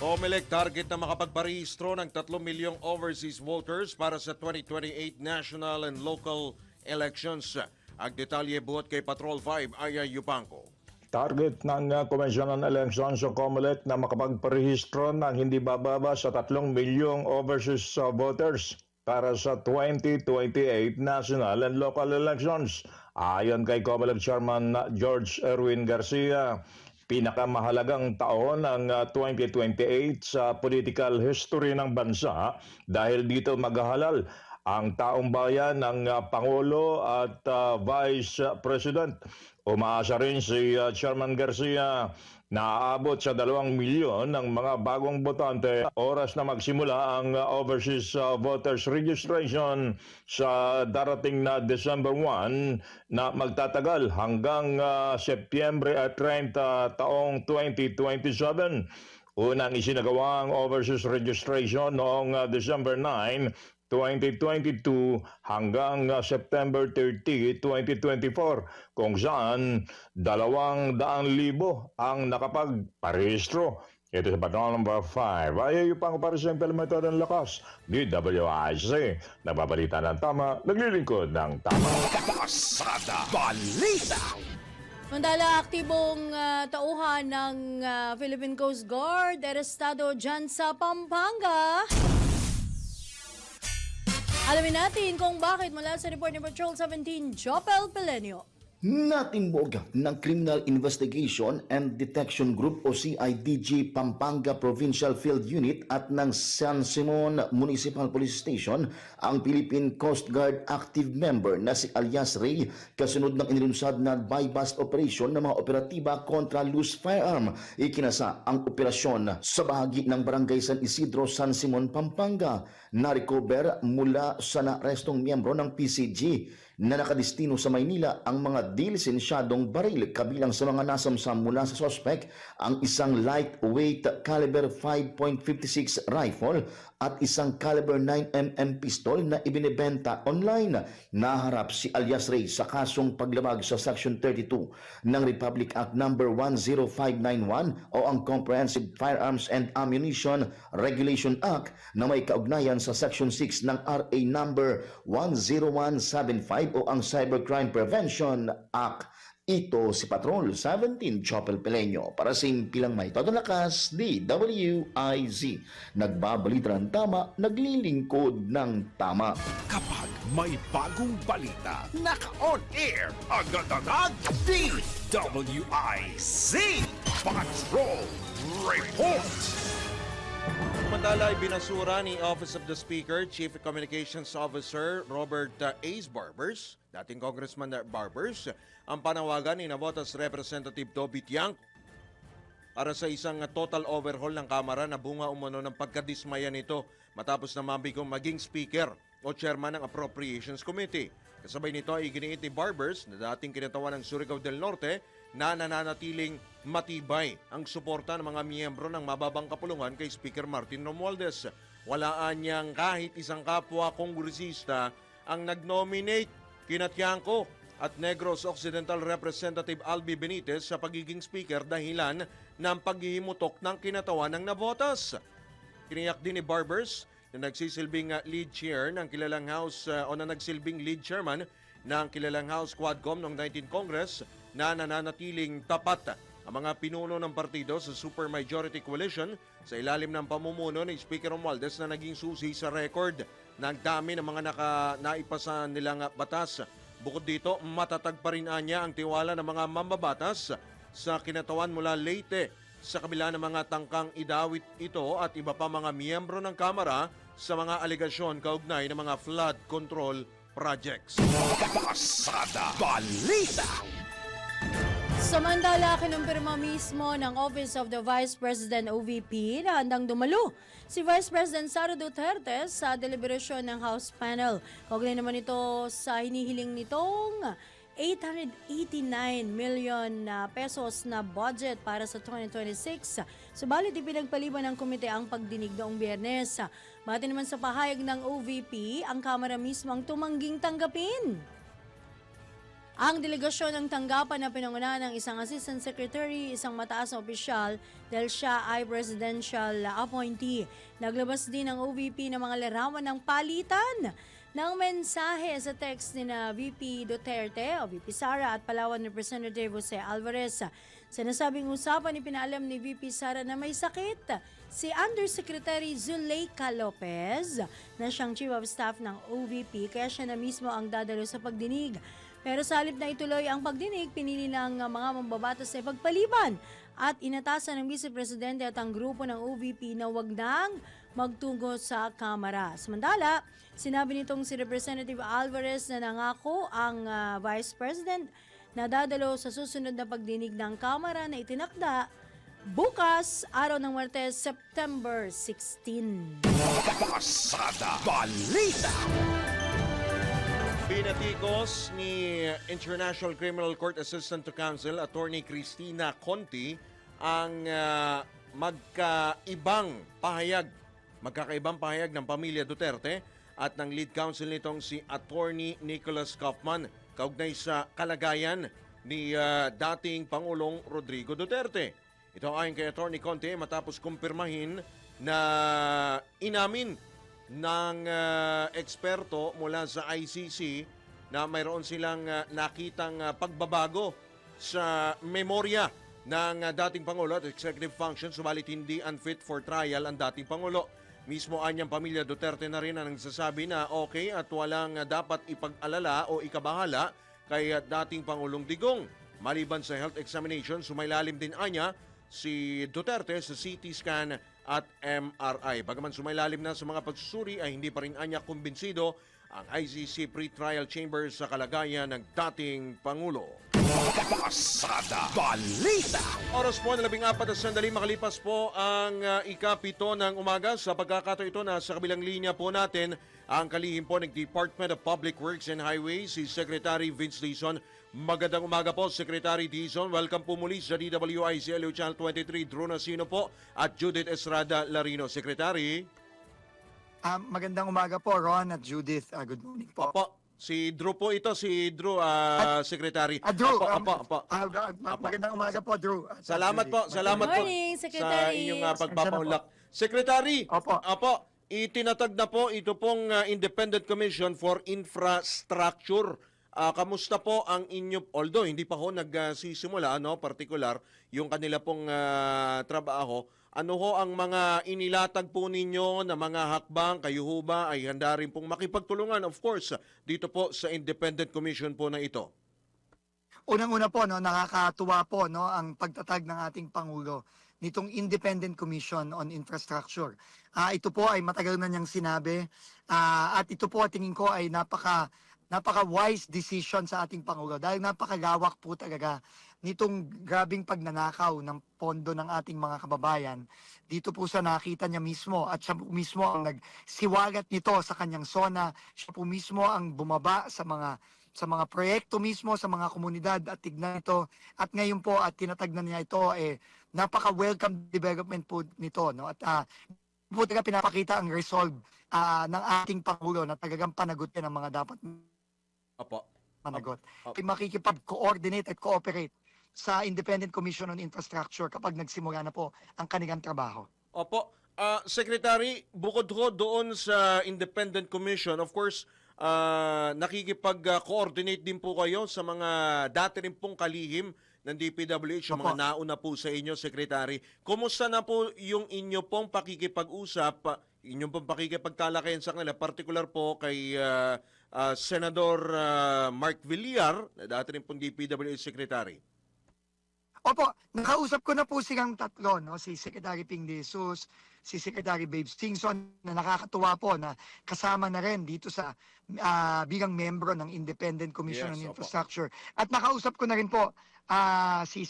COMELEC target na makapagparehistro ng 3 milyong overseas voters para sa 2028 national and local elections. Ang detalye buhat kay Patrol 5, Aya Yupanco. Target ng Commission on Elections sa COMELEC na makapagparehistro ng hindi bababa sa 3 milyong overseas voters para sa 2028 national and local elections. Ayon kay COMELEC Chairman George Erwin Garcia, pinakamahalagang taon ng 2028 sa political history ng bansa dahil dito maghahalal ang taong bayan ng Pangulo at Vice President. Umaasa rin si Chairman Garcia na aabot sa 2 milyon ng mga bagong botante oras na magsimula ang overseas voters registration sa darating na December 1 na magtatagal hanggang Setyembre 30 taong 2027. Unang isinagawa ang overseas registration noong December 9, 2022 hanggang September 30, 2024 kung saan 200,000 ang nakapagparehistro. Ito sa Patrol number 5. Ay pang para sa implementado ng lakas. DWIC. Nababalita ng tama, naglilingkod ng tama. Pasada Balita. Mandala, aktibong tauhan ng Philippine Coast Guard, arestado dyan sa Pampanga. Alamin natin kung bakit mula sa report ni Patrol 17, Jopel Pelenio. Natimbog ng Criminal Investigation and Detection Group o CIDG Pampanga Provincial Field Unit at ng San Simon Municipal Police Station ang Philippine Coast Guard active member na si Alias Ray kasunod ng inilunsad na buy-bust operation ng mga operatiba kontra loose firearm. Ikinasa ang operasyon sa bahagi ng Barangay San Isidro, San Simon, Pampanga. Na-recover mula sa naarestong miyembro ng PCG na nakadestino sa Maynila ang mga dilisensyadong baril kabilang sa mga nasamsam mula sa suspect ang isang lightweight caliber 5.56 rifle at isang caliber 9mm pistol na ibinebenta online. Naharap si Alias Ray sa kasong paglabag sa Section 32 ng Republic Act No. 10591 o ang Comprehensive Firearms and Ammunition Regulation Act na may kaugnayan sa Section 6 ng RA No. 10175 o ang Cybercrime Prevention Act. Ito si Patrol 17, Chopel Pelenyo. Para sa impilang may todo lakas, DWIZ. Nagbabalita ng tama, naglilingkod ng tama. Kapag may bagong balita, naka-on air, agad-agad, DWIZ. Patrol Report. Samantala, binasura ni Office of the Speaker, Chief Communications Officer Robert Ace Barbers, dating Congressman Barbers, ang panawagan ni Navotas Representative Toby Tiangco para sa isang total overhaul ng Kamara na bunga umano ng pagkadismaya nito matapos na mabigong maging Speaker o Chairman ng Appropriations Committee. Kasabay nito ay iginiit ni Barbers na dating kinatawan ng Surigao del Norte na nananatiling matibay ang suporta ng mga miyembro ng mababang kapulungan kay Speaker Martin Romualdez. Walaan niyang kahit isang kapwa kongresista ang nag-nominate kina Tiangco at Negros Occidental Representative Albi Benitez sa pagiging speaker dahilan ng paghihimutok ng kinatawan ng Navotas. Tiniyak din ni Barbers na nagsisilbing lead chair ng kilalang House o na nagsilbing lead chairman ng kilalang House Quadcom noong 19th Congress na nananatiling tapat ang mga pinuno ng partido sa supermajority coalition sa ilalim ng pamumuno ni Speaker Romualdez na naging susi sa record ng dami ng mga naipasa nilang batas. Bukod dito, matatag pa rin niya ang tiwala ng mga mambabatas sa kinatawan mula Leyte sa kabila ng mga tangkang idawit ito at iba pa mga miyembro ng Kamara sa mga alegasyon kaugnay ng mga flood control projects. Pasada Balita. Samantala, kinumpirma mismo ng Office of the Vice President OVP na handang dumalo si Vice President Sara Duterte sa deliberasyon ng House panel. Kaugnay naman ito sa hinihiling nitong 889 million pesos na budget para sa 2026. Subalit ipinagpaliban ng komite ang pagdinig noong Biyernes. Bati naman sa pahayag ng OVP, ang Kamara mismo ang tumangging tanggapin ang delegasyon ng tanggapan na pinangunahan ng isang Assistant Secretary, isang mataas na opisyal dahil siya ay presidential appointee. Naglabas din ng OVP ng mga larawan ng palitan ng mensahe sa text ni na VP Duterte o VP Sara at Palawan Representative Jose Alvarez. Sa nasabing usapan, ipinaalam ni VP Sara na may sakit si Undersecretary Zuleika Lopez na siyang Chief of Staff ng OVP kaya siya na mismo ang dadalo sa pagdinig. Pero sa halip na ituloy ang pagdinig, pinili ng mga mambabatas na ipagpaliban at inatasan ng Vice Presidente at ang grupo ng OVP na wag nang magtungo sa Kamara. Samantala, sinabi nitong si Representative Alvarez na nangako ang Vice President na dadalo sa susunod na pagdinig ng Kamara na itinakda bukas, araw ng Martes, September 16. Pasada Balita. Pinatikos ni International Criminal Court Assistant to Counsel, Attorney Cristina Conti, ang magkakaibang pahayag ng pamilya Duterte at ng lead counsel nitong si Attorney Nicholas Kaufman kaugnay sa kalagayan ni dating Pangulong Rodrigo Duterte. Ito ayon kay Attorney Conti matapos kumpirmahin na inamin ng eksperto mula sa ICC na mayroon silang nakitang pagbabago sa memorya ng dating Pangulo at executive function, subalit hindi unfit for trial ang dating Pangulo. Mismo anyang pamilya Duterte na rin ang nagsasabi na okay at walang dapat ipag-alala o ikabahala kay dating Pangulong Digong. Maliban sa health examination, sumailalim din anya si Duterte sa CT scan at MRI. Bagaman sumailalim na sa mga pagsusuri ay hindi pa rin anya kumbinsido ang ICC pre-trial chamber sa kalagayan ng dating Pangulo. Pasada Balita. Oras po na 14 na sandali makalipas po ang ika-7 ng umaga. Sa pagkakataon ito na sa kabilang linya po natin ang kalihim po ng Department of Public Works and Highways, si Secretary Vince Dizon. Magandang umaga po, Secretary Dizon. Welcome po muli sa DWIC LU Channel 23. Drew Nasino po at Judith Estrada Larino. Secretary. Magandang umaga po, Ron at Judith. Good morning po. Opo. Si Drew po ito, si Drew, Secretary. Drew, Opo. magandang umaga po, Drew. Salamat po, salamat po sa inyong pagpapaunlak. Secretary, opo, itinatag na po ito pong Independent Commission for Infrastructure. Kamusta po ang inyo, although hindi pa ho nagsisimula, particular, yung kanila pong trabaho, ano ho ang mga inilatag po ninyo na mga hakbang? Kayo ho ba ay handa rin pong makipagtulungan, of course, dito po sa Independent Commission po na ito? Unang-una po, nakakatuwa po ang pagtatag ng ating Pangulo nitong Independent Commission on Infrastructure. Ito po ay matagal na niyang sinabi at ito po tingin ko ay napaka-wise decision sa ating Pangulo dahil napakalawak po talaga nitong grabing pagnanakaw ng pondo ng ating mga kababayan. Dito po sa nakita niya mismo at siya po mismo ang nagsiwagat nito sa kanyang zona. Siya po mismo ang bumaba sa mga proyekto mismo, sa mga komunidad at tignan ito. At ngayon po at tinatag na niya ito, napaka-welcome development po nito. At po talaga pinapakita ang resolve ng ating Pangulo na talagang panagutin ang mga dapat managot. Ay makikipag-coordinate at cooperate sa Independent Commission on Infrastructure kapag nagsimula na po ang kanilang trabaho. Opo. Secretary, bukod ho doon sa Independent Commission, of course, nakikipag-coordinate din po kayo sa mga dati rin pong kalihim ng DPWH, yung mga nauna po sa inyo, Secretary. Kumusta na po yung inyo pong pakikipag-usap, inyong pong pakikipagtalakayan sa kanila, particular po kay Senador Mark Villar, dati rin pong DPWH Secretary? Opo, nakausap ko na po silang tatlo, no? Si Secretary Ping De Jesus, si Secretary Babe Stingson, na nakakatuwa po na kasama na rin dito sa bilang membro ng Independent Commission Yes, on opo. Infrastructure. At nakausap ko na rin po si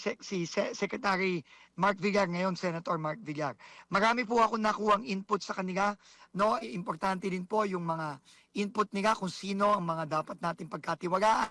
Secretary Mark Villar, ngayon Senator Mark Villar. Marami po ako nakuhang input sa kanila, no? Importante din po yung mga input nila kung sino ang mga dapat nating pagkatiwalaan.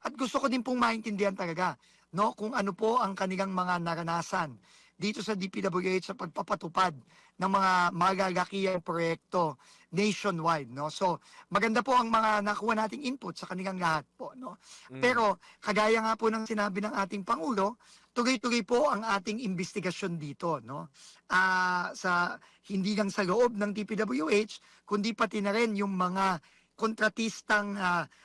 At gusto ko din pong maintindihan talaga, no, kung ano po ang kanilang mga naranasan dito sa DPWH sa pagpapatupad ng mga malalakihang proyekto nationwide, no. So, maganda po ang mga nakuha nating input sa kanilang lahat po, no. Pero kagaya nga po ng sinabi ng ating Pangulo, tuloy-tuloy po ang ating investigasyon dito, no. Sa hindi lang sa loob ng DPWH, kundi pati na rin yung mga kontratistang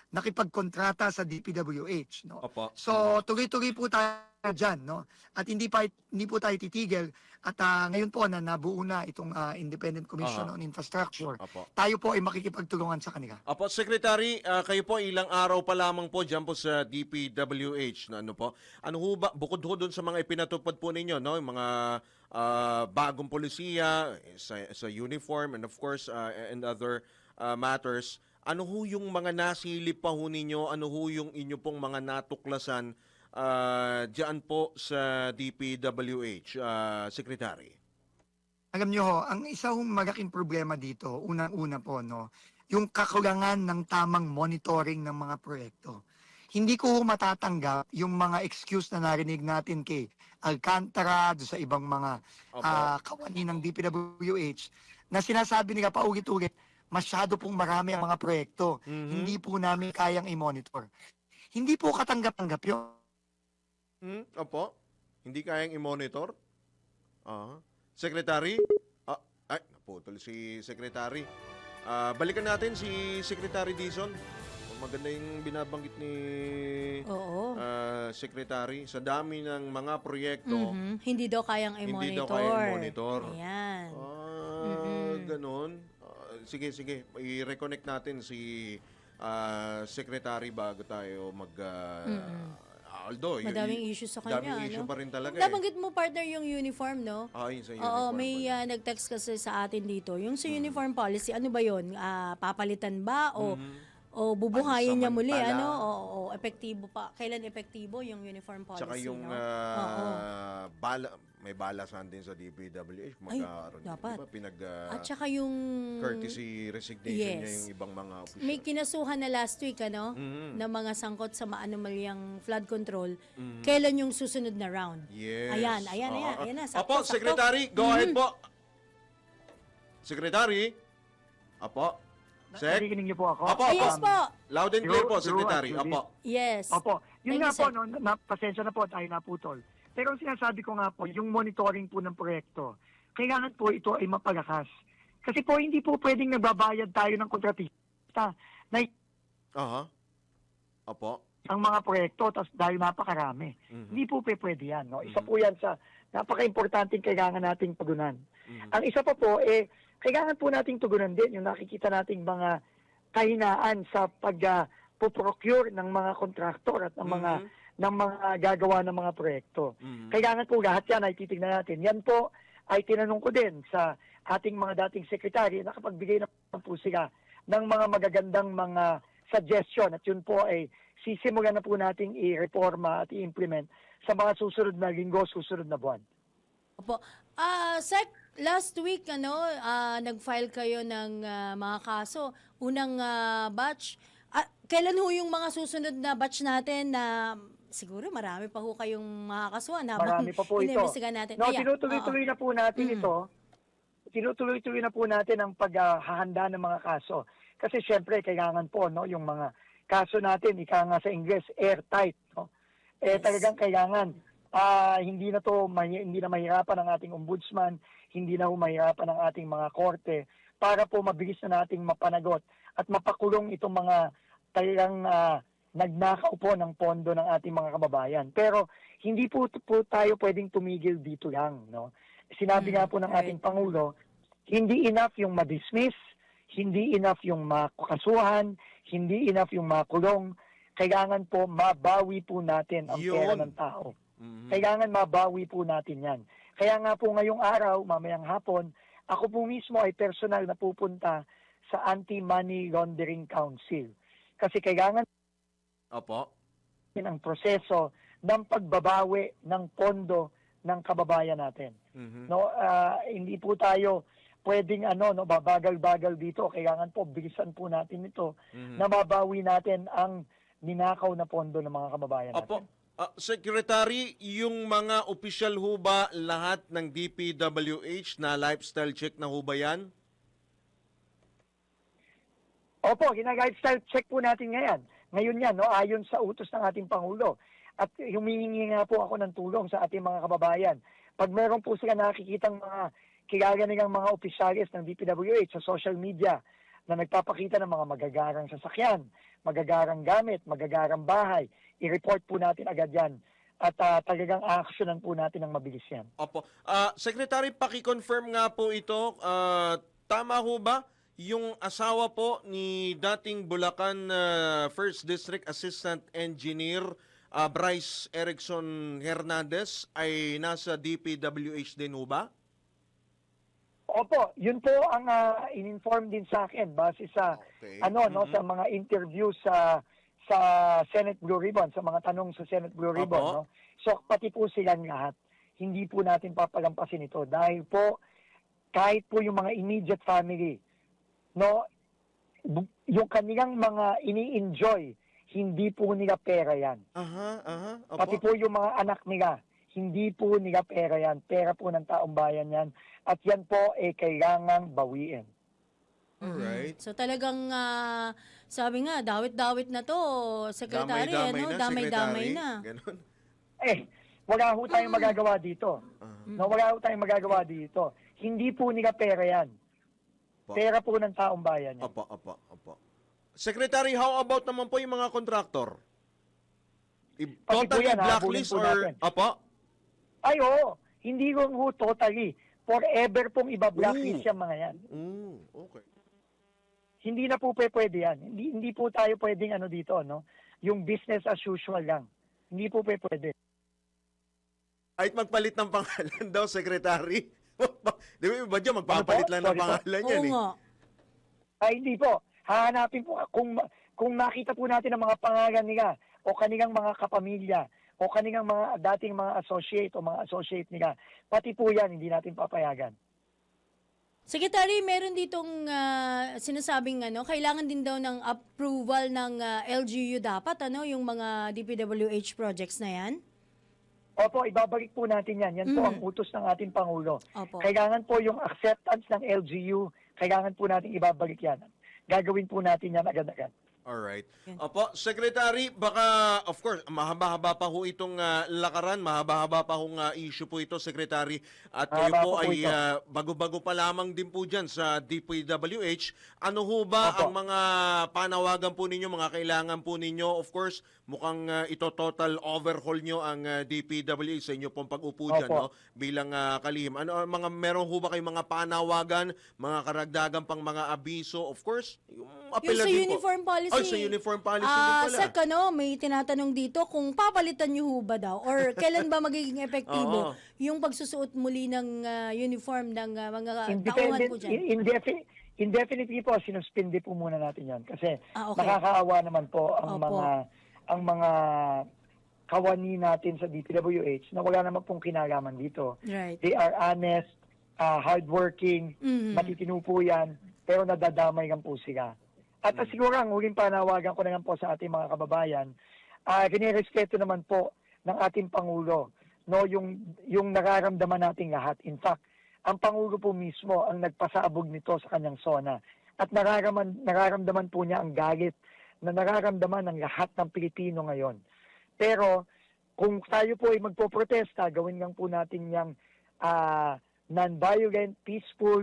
nakipagkontrata sa DPWH, no. Opo. So tuloy-tuloy po tayo diyan, no. At hindi po tayo titigil at ngayon po na nabuo na itong Independent Commission on Infrastructure. Opo. Tayo po ay makikipagtulungan sa kanila. Apo, Secretary, kayo po ilang araw pa lamang po dyan po sa DPWH na ano po. Ano ho ba, bukod ho doon sa mga ipinatupad po ninyo, no? Yung mga bagong polisiya sa uniform and of course and other matters, ano ho yung mga nasilip pa ho ninyo, ano ho yung inyo pong mga natuklasan dyan po sa DPWH, Secretary? Alam nyo ho, ang isa hong malaking problema dito, unang-una po, no, yung kakulangan ng tamang monitoring ng mga proyekto. Hindi ko matatanggap yung mga excuse na narinig natin kay Alcantara, sa ibang mga kawani ng DPWH, na sinasabi nila paulit-ulit, masyado pong marami ang mga proyekto. Hindi po namin kayang i-monitor. Hindi po katanggap-tanggap yun. Opo, hindi kayang i-monitor? Secretary? Ay, naputol si Secretary. Balikan natin si Secretary Dizon. Maganda yung binabanggit ni Secretary. Sa dami ng mga proyekto, Hindi daw kayang i-monitor. hindi daw kayang i-monitor. Ayan. Ganon. Sige. I-reconnect natin si Secretary bago tayo mag... although, Madaming issues sa kanya. daming issue pa rin talaga. Nabanggit mo, partner, yung uniform, no? Yun sa Oo, uniform may pala. nag-text kasi sa atin dito. Yung sa uniform policy, ano ba yun? Papalitan ba? O bubuhayin niya muli? Pansamantala. Ano? O epektibo pa? Kailan epektibo yung uniform policy? Tsaka yung no? may balasan din sa DPWH. Ay, Magkakaroon. dapat. Diba? At saka yung... Courtesy resignation niya Yes. yung ibang mga opisyal. May kinasuhan na last week, ano? Na mga sangkot sa maanomalyang flood control. Kailan yung susunod na round? Yes. Ayan na. Apo, Secretary, go ahead po. Secretary? Apo? Sec? Narinig niyo po ako? Apo, Yes po. Loud and clear po, Secretary. Apo. Yes. Opo. Yun Thank nga you, po, Sec. no, pasensya na po tayo naputol. Pero ang sinasabi ko nga po, yung monitoring po ng proyekto, kailangan po ito ay mapalakas. Kasi po, hindi po pwedeng nagbabayad tayo ng kontratista na Apo. ang mga proyekto, tapos dahil napakarami. Hindi po pwede yan. No? Isa po yan sa napaka-importanting kailangan nating tugunan. Ang isa pa po, kailangan po nating tugunan din yung nakikita nating mga kahinaan sa pag-procure ng mga kontraktor at ng mga gagawa ng mga proyekto. Kailangan po lahat yan ay titignan natin. Yan po ay tinanong ko din sa ating mga dating sekretary, nakapagbigay na po sila ng mga magagandang mga suggestion at yun po ay sisimulan na po nating i-reforma at i-implement sa mga susunod na linggo, susunod na buwan. Opo. Sec, last week, nag-file kayo ng mga kaso. Unang batch. Kailan ho yung mga susunod na batch natin na siguro marami pa ho kayong mga kasuhan habang Marami pa po ito. inimbestigahan natin. No, Ayan. tinutuloy-tuloy na po natin ito. Tinutuloy-tuloy na po natin ang paghahanda ng mga kaso. Kasi syempre, kailangan po, no, yung mga kaso natin, ika nga sa Ingles, airtight. No? Talagang kailangan, hindi na mahirapan ang ating ombudsman, hindi na mahirapan ang ating mga korte, para po mabilis na nating mapanagot at mapakulong itong mga talagang nagnakaw po ng pondo ng ating mga kababayan. Pero hindi po tayo pwedeng tumigil dito lang. No? Sinabi nga po ng ating Pangulo, hindi enough yung ma-dismiss, hindi enough yung makasuhan, hindi enough yung makulong. Kailangan po mabawi po natin ang pera ng tao. Kailangan mabawi po natin yan. Kaya nga po ngayong araw, mamayang hapon, ako po mismo ay personal na pupunta sa Anti-Money Laundering Council. Kasi kailangan Opo. ang proseso ng pagbabawi ng pondo ng kababayan natin. No, hindi po tayo pwedeng babagal-bagal dito. Kailangan po bilisan po natin ito na mabawi natin ang ninakaw na pondo ng mga kababayan natin. Opo. Secretary, yung mga opisyal ho ba lahat ng DPWH na lifestyle check na ho ba yan? Opo, gina-lifestyle check po natin ngayon. Ngayon yan, no, ayon sa utos ng ating Pangulo. At humihingi nga po ako ng tulong sa ating mga kababayan. Pag meron po sila nakikitang mga kilala nilang mga opisyalis ng DPWH sa social media na nagpapakita ng mga magagarang sasakyan, magagarang gamit, magagarang bahay, i-report po natin agad yan. At talagang aksyonan po natin ng mabilis yan. Opo. Secretary, paki-confirm nga po ito. Tama ho ba yung asawa po ni dating Bulacan 1st District Assistant Engineer Bryce Erickson Hernandez ay nasa DPWH din ho ba? Opo, yun po ang in-inform din sa akin base sa sa mga interview sa Senate Blue Ribbon, sa mga tanong sa Senate Blue Ribbon, no. So pati po silang lahat. Hindi po natin papalampasin ito dahil po kahit po yung mga immediate family, no, yung kanilang mga ini-enjoy, hindi po nila pera yan. Opo. Pati po yung mga anak nila, hindi po nila pera yan. Pera po ng taong bayan yan. At yan po kailangang bawiin. Alright. So talagang sabi nga, dawit-dawit na to, Secretary. Damay-damay na. Ganun. Wala ho tayong magagawa dito. No, wala ho tayong magagawa dito. Hindi po nila pera yan. Pera po ng taong bayan yan. Opo. Secretary, how about naman po yung mga contractor? Totally blacklist or... Opo? Ay, oo. Hindi ko totally. Forever pong iba-blacklist yung mga yan. Okay. Hindi na po pwede yan. Hindi po tayo pwedeng dito, no? Yung business as usual lang. Hindi po pwede. Kahit magpalit ng pangalan daw, Secretary. Di ba iba dyan, magpapalit lang ng pangalan yan eh. Ay, hindi po. Hahanapin po, kung makita po natin ang mga pangalan nila o kanilang mga kapamilya o kanilang mga dating mga associate o mga associate nila, pati po yan, hindi natin papayagan. Secretary, meron ditong sinasabing kailangan din daw ng approval ng LGU dapat, yung mga DPWH projects na yan? Opo, ibabalik po natin yan. Yan po ang utos ng ating Pangulo. Opo. Kailangan po yung acceptance ng LGU, kailangan po natin ibabalik yan. Gagawin po natin yan agad-agad. Alright. Opo, Secretary, baka, of course, mahaba-haba pa ho itong lakaran, mahaba-haba pa hong issue po ito, Secretary. At kayo po ay bago-bago pa lamang din po dyan sa DPWH. Ano ho ba ang mga panawagan po ninyo, mga kailangan po ninyo? Of course, mukhang ito total overhaul nyo ang DPWH sa inyo pong pag-upo dyan, no? Bilang kalihim. Meron ho ba kayong mga panawagan, mga karagdagan pang mga abiso? Of course, yung apela sa din po. uniform policy. Sa uniform policy din pala. Sec, may tinatanong dito kung papalitan nyo ho ba daw or kailan ba magiging epektibo yung pagsusuot muli ng uniform ng mga tauhan po dyan? Indefinitely po, sinuspindi po muna natin yan kasi nakakaawa naman po ang mga kawani natin sa DPWH na wala naman pong kinalaman dito. Right. They are honest, hardworking, matitino po yan, pero nadadamay lang po sila. At siguro ang huling panawagan ko na lang po sa ating mga kababayan, ginirespeto naman po ng ating Pangulo, no, yung nararamdaman nating lahat. In fact, ang Pangulo po mismo ang nagpasabog nito sa kanyang zona. At nararamdaman po niya ang galit na nararamdaman ng lahat ng Pilipino ngayon. Pero kung tayo po ay magpoprotesta, gawin lang po natin yung non-violent, peaceful,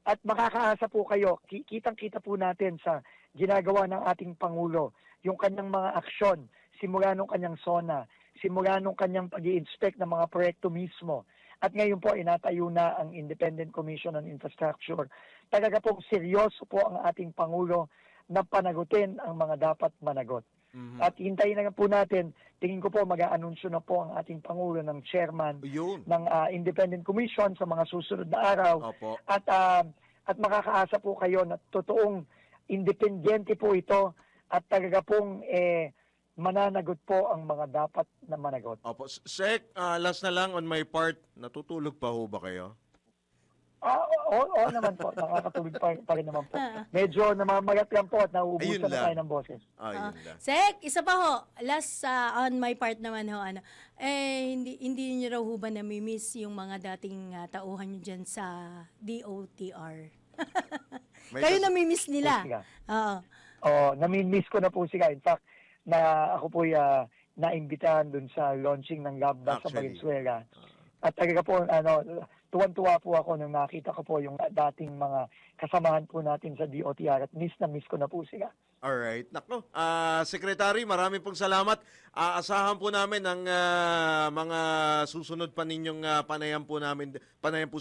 at makakaasa po kayo, kitang-kita po natin sa ginagawa ng ating Pangulo, yung kanyang mga aksyon, simula nung kanyang zona, simula nung kanyang pag-i-inspect ng mga proyekto mismo. At ngayon po, inatayo na ang Independent Commission on Infrastructure. Talaga po, seryoso po ang ating Pangulo na panagutin ang mga dapat managot. At hintayin na po natin, tingin ko po mag-aanunsyo na po ang ating Pangulo ng chairman ng Independent Commission sa mga susunod na araw. Opo. At makakaasa po kayo na totoong independyente po ito at talaga pong mananagot po ang mga dapat na managot. Opo. Sec, last na lang on my part, natutulog pa ho ba kayo? Oo naman po, nakakatulog pa rin naman po. Medyo namamagat lang po at nauubusan Ayun na lang. tayo ng boses. Ayun lang. Sek, isa pa ho. Last on my part naman ho. Hindi niyo raw ho ba namimiss yung mga dating tauhan niyo dyan sa DOTR? Kayo namimiss nila? Oo. Namimiss ko na po sila. In fact, ako po naimbitahan dun sa launching ng LabDA sa Valenzuela. At talaga po, tuwan-tuwa po ako nung nakita ko po yung dating mga kasamahan po natin sa DOTR at miss ko na po sila. Alright. Nako, Secretary, maraming pong salamat. Aasahan po namin ang mga susunod pa ninyong panayam po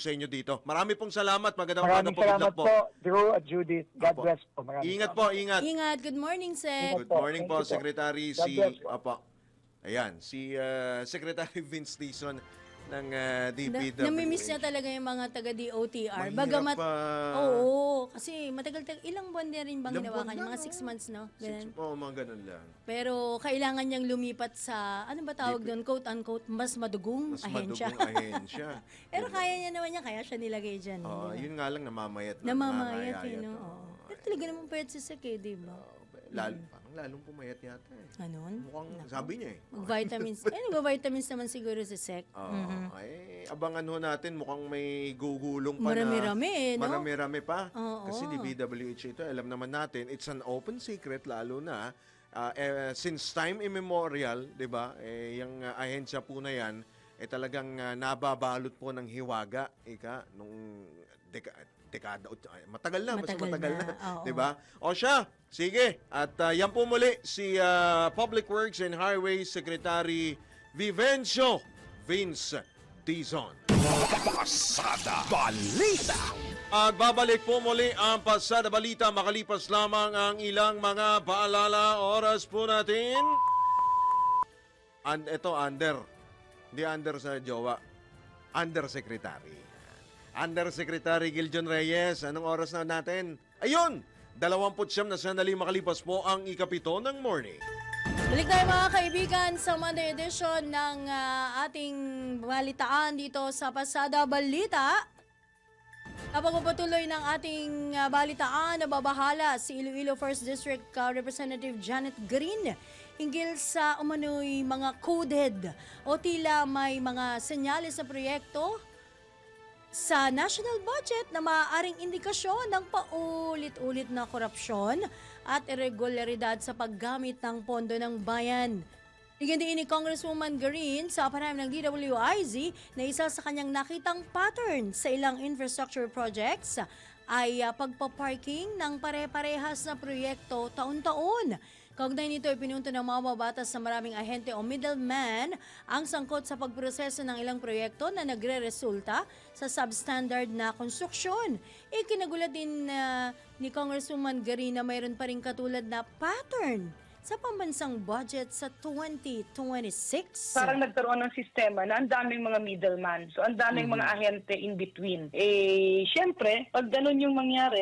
sa inyo dito. Marami pong salamat. Magandang umaga Maraming salamat po, Drew at Judith. God bless po. Ingat po, ingat. Ingat. Good morning, Sek. Good morning po, Thank you po. Secretary. God bless po. Ayan, si Secretary Vince Dizon ng DPWH. Namimiss niya talaga yung mga taga-DOTR. Mahirap Bagamat, pa. oo, kasi ilang buwan na rin bang Ilang hinawakan buwan niya? Mga lang, 6 months, no? Ganun. Mga ganun lang. Pero kailangan niyang lumipat sa, ano ba tawag doon, quote-unquote, mas madugong Mas ahensya. madugong ahensya. Pero kaya niya naman niya, kaya siya nilagay dyan. Yun nga lang, namamayat na. Namamayat, no? Pero talaga naman pwede si Sek, di ba? Parang lalong pumayat yata eh. Ganon? Mukhang sabi niya eh. Mag-vitamins. Nag-vitamins naman siguro si Sek. Ay, abangan ho natin. Mukhang may gugulong pa Marami-rami, no? Marami-rami pa. Oo. Kasi DPWH ito, alam naman natin, it's an open secret, lalo na since time immemorial, di ba, yung ahensya po na yan, talagang nababalot po ng hiwaga, nung dekada, matagal na, mas matagal na, di ba? O siya, sige, at yan po muli si Public Works and Highways Secretary Vivencio Vince Dizon. Pasada Balita. At babalik po muli ang Pasada Balita makalipas lamang ang ilang mga paalala. Oras po natin. Ito, hindi under sa jowa, Undersecretary. Undersecretary Giljon Reyes, anong oras na natin? Ayun! 29 na sandali makalipas po ang ikapito ng morning. Balik tayo mga kaibigan sa Monday edition ng ating balitaan dito sa Pasada Balita. Habang patuloy ng ating balitaan, nababahala si Iloilo 1st District Representative Janet Green hinggil sa umano'y mga coded o tila may mga senyales sa proyekto sa national budget na maaaring indikasyon ng paulit-ulit na korupsyon at irregularidad sa paggamit ng pondo ng bayan. Igandiin ni Congresswoman Green sa panayam ng DWIZ na isa sa kanyang nakitang pattern sa ilang infrastructure projects ay pagpaparking ng pare-parehas na proyekto taon-taon. Kaugnay nito, ipinunto ng mga mababatas sa maraming ahente o middleman ang sangkot sa pagproseso ng ilang proyekto na nagre-resulta sa substandard na konstruksyon. Ikinagulat din ni Congresswoman Gary na mayroon pa rin katulad na pattern sa pambansang budget sa 2026. Parang nagkaroon ng sistema na ang daming mga middleman. So, ang daming mga ahente in between. Siyempre, pag ganun yung mangyari,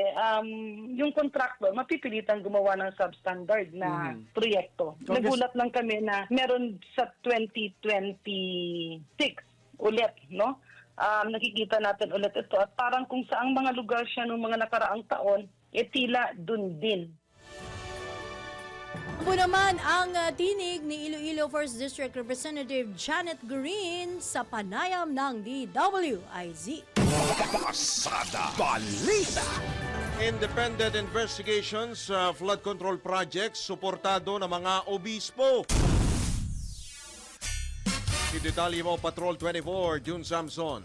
yung contractor, mapipilitan gumawa ng substandard na proyekto. Nagulat lang kami na meron sa 2026 ulit, no? Nakikita natin ulit ito. At parang kung saang mga lugar siya noong mga nakaraang taon, tila dun din. Po naman ang tinig ni Iloilo 1st District Representative Janet Green sa panayam ng DWIZ. Pasada Balita. Independent investigations sa flood control projects suportado ng mga obispo. Si Detalye mo, Patrol 24, June Samson.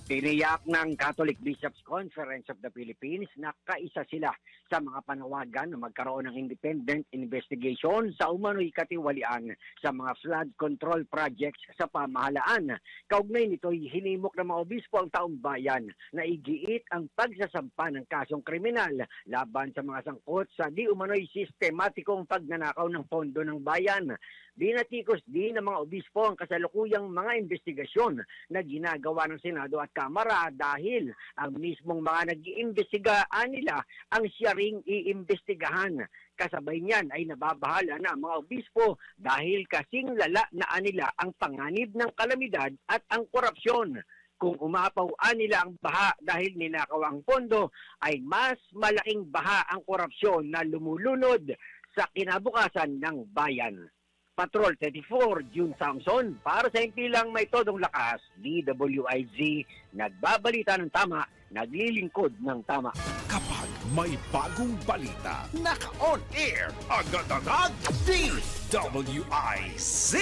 Tiniyak ng Catholic Bishops Conference of the Philippines na kaisa sila sa mga panawagan na magkaroon ng independent investigation sa umano'y katiwalian sa mga flood control projects sa pamahalaan. Kaugnay nito'y hinimok ng mga obispo ang taong bayan na igiit ang pagsasampa ng kasong kriminal laban sa mga sangkot sa di umano'y sistematikong pagnanakaw ng pondo ng bayan. Binatikos din ng mga obispo ang kasalukuyang mga investigasyon na ginagawa ng Senado at Kamara dahil ang mismong mga nag-iimbestigaan nila ang siya ring iimbestigahan. Kasabay niyan ay nababahala na ang mga obispo dahil kasing lala na nila ang panganib ng kalamidad at ang korupsyon. Kung umapaw nila ang baha dahil ninakaw ang pondo, ay mas malaking baha ang korupsyon na lumulunod sa kinabukasan ng bayan. Patrol 34, June Samson, para sa impilang may todong lakas, DWIZ, nagbabalita ng tama, naglilingkod ng tama. Kapag may bagong balita, naka-on air, agad-agad, DWIZ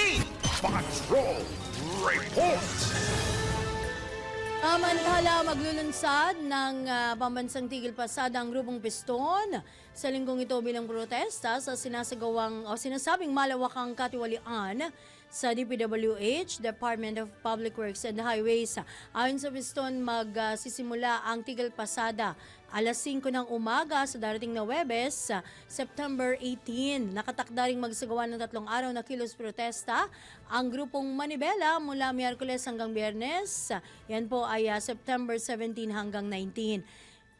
Patrol Report! Samantala, maglulunsad ng pambansang tigil pasada ang grupong Piston sa linggong ito bilang protesta sa sinasabing malawakang katiwalian sa DPWH, Department of Public Works and Highways. Ayon sa Piston, magsisimula ang tigil pasada alas 5 ng umaga sa darating na Huwebes, September 18. Nakatakda ring magsagawa ng 3 araw na kilos protesta ang grupong Manibela mula Miyerkules hanggang Biyernes. Yan po ay September 17 hanggang 19.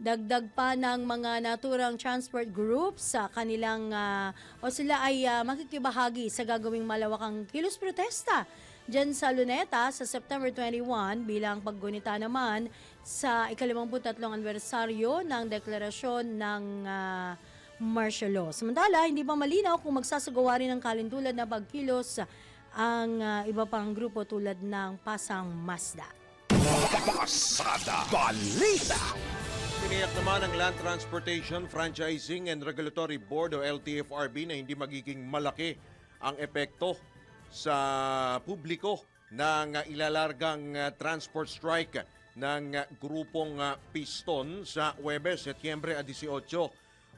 Dagdag pa ng mga naturang transport groups sa kanilang sila ay makikibahagi sa gagawing malawakang kilos protesta dyan sa Luneta sa September 21 bilang paggunita naman sa ika-53 anibersaryo ng deklarasyon ng martial law. Samantala, hindi pa malinaw kung magsasagawa rin ng kalintulad na pagkilos ang iba pang grupo tulad ng Pasang Mazda. Pasada Balita! Tiniyak naman ng Land Transportation, Franchising and Regulatory Board o LTFRB na hindi magiging malaki ang epekto sa publiko ng ilalargang transport strike ng grupong Piston sa Huwebes, Setyembre 18.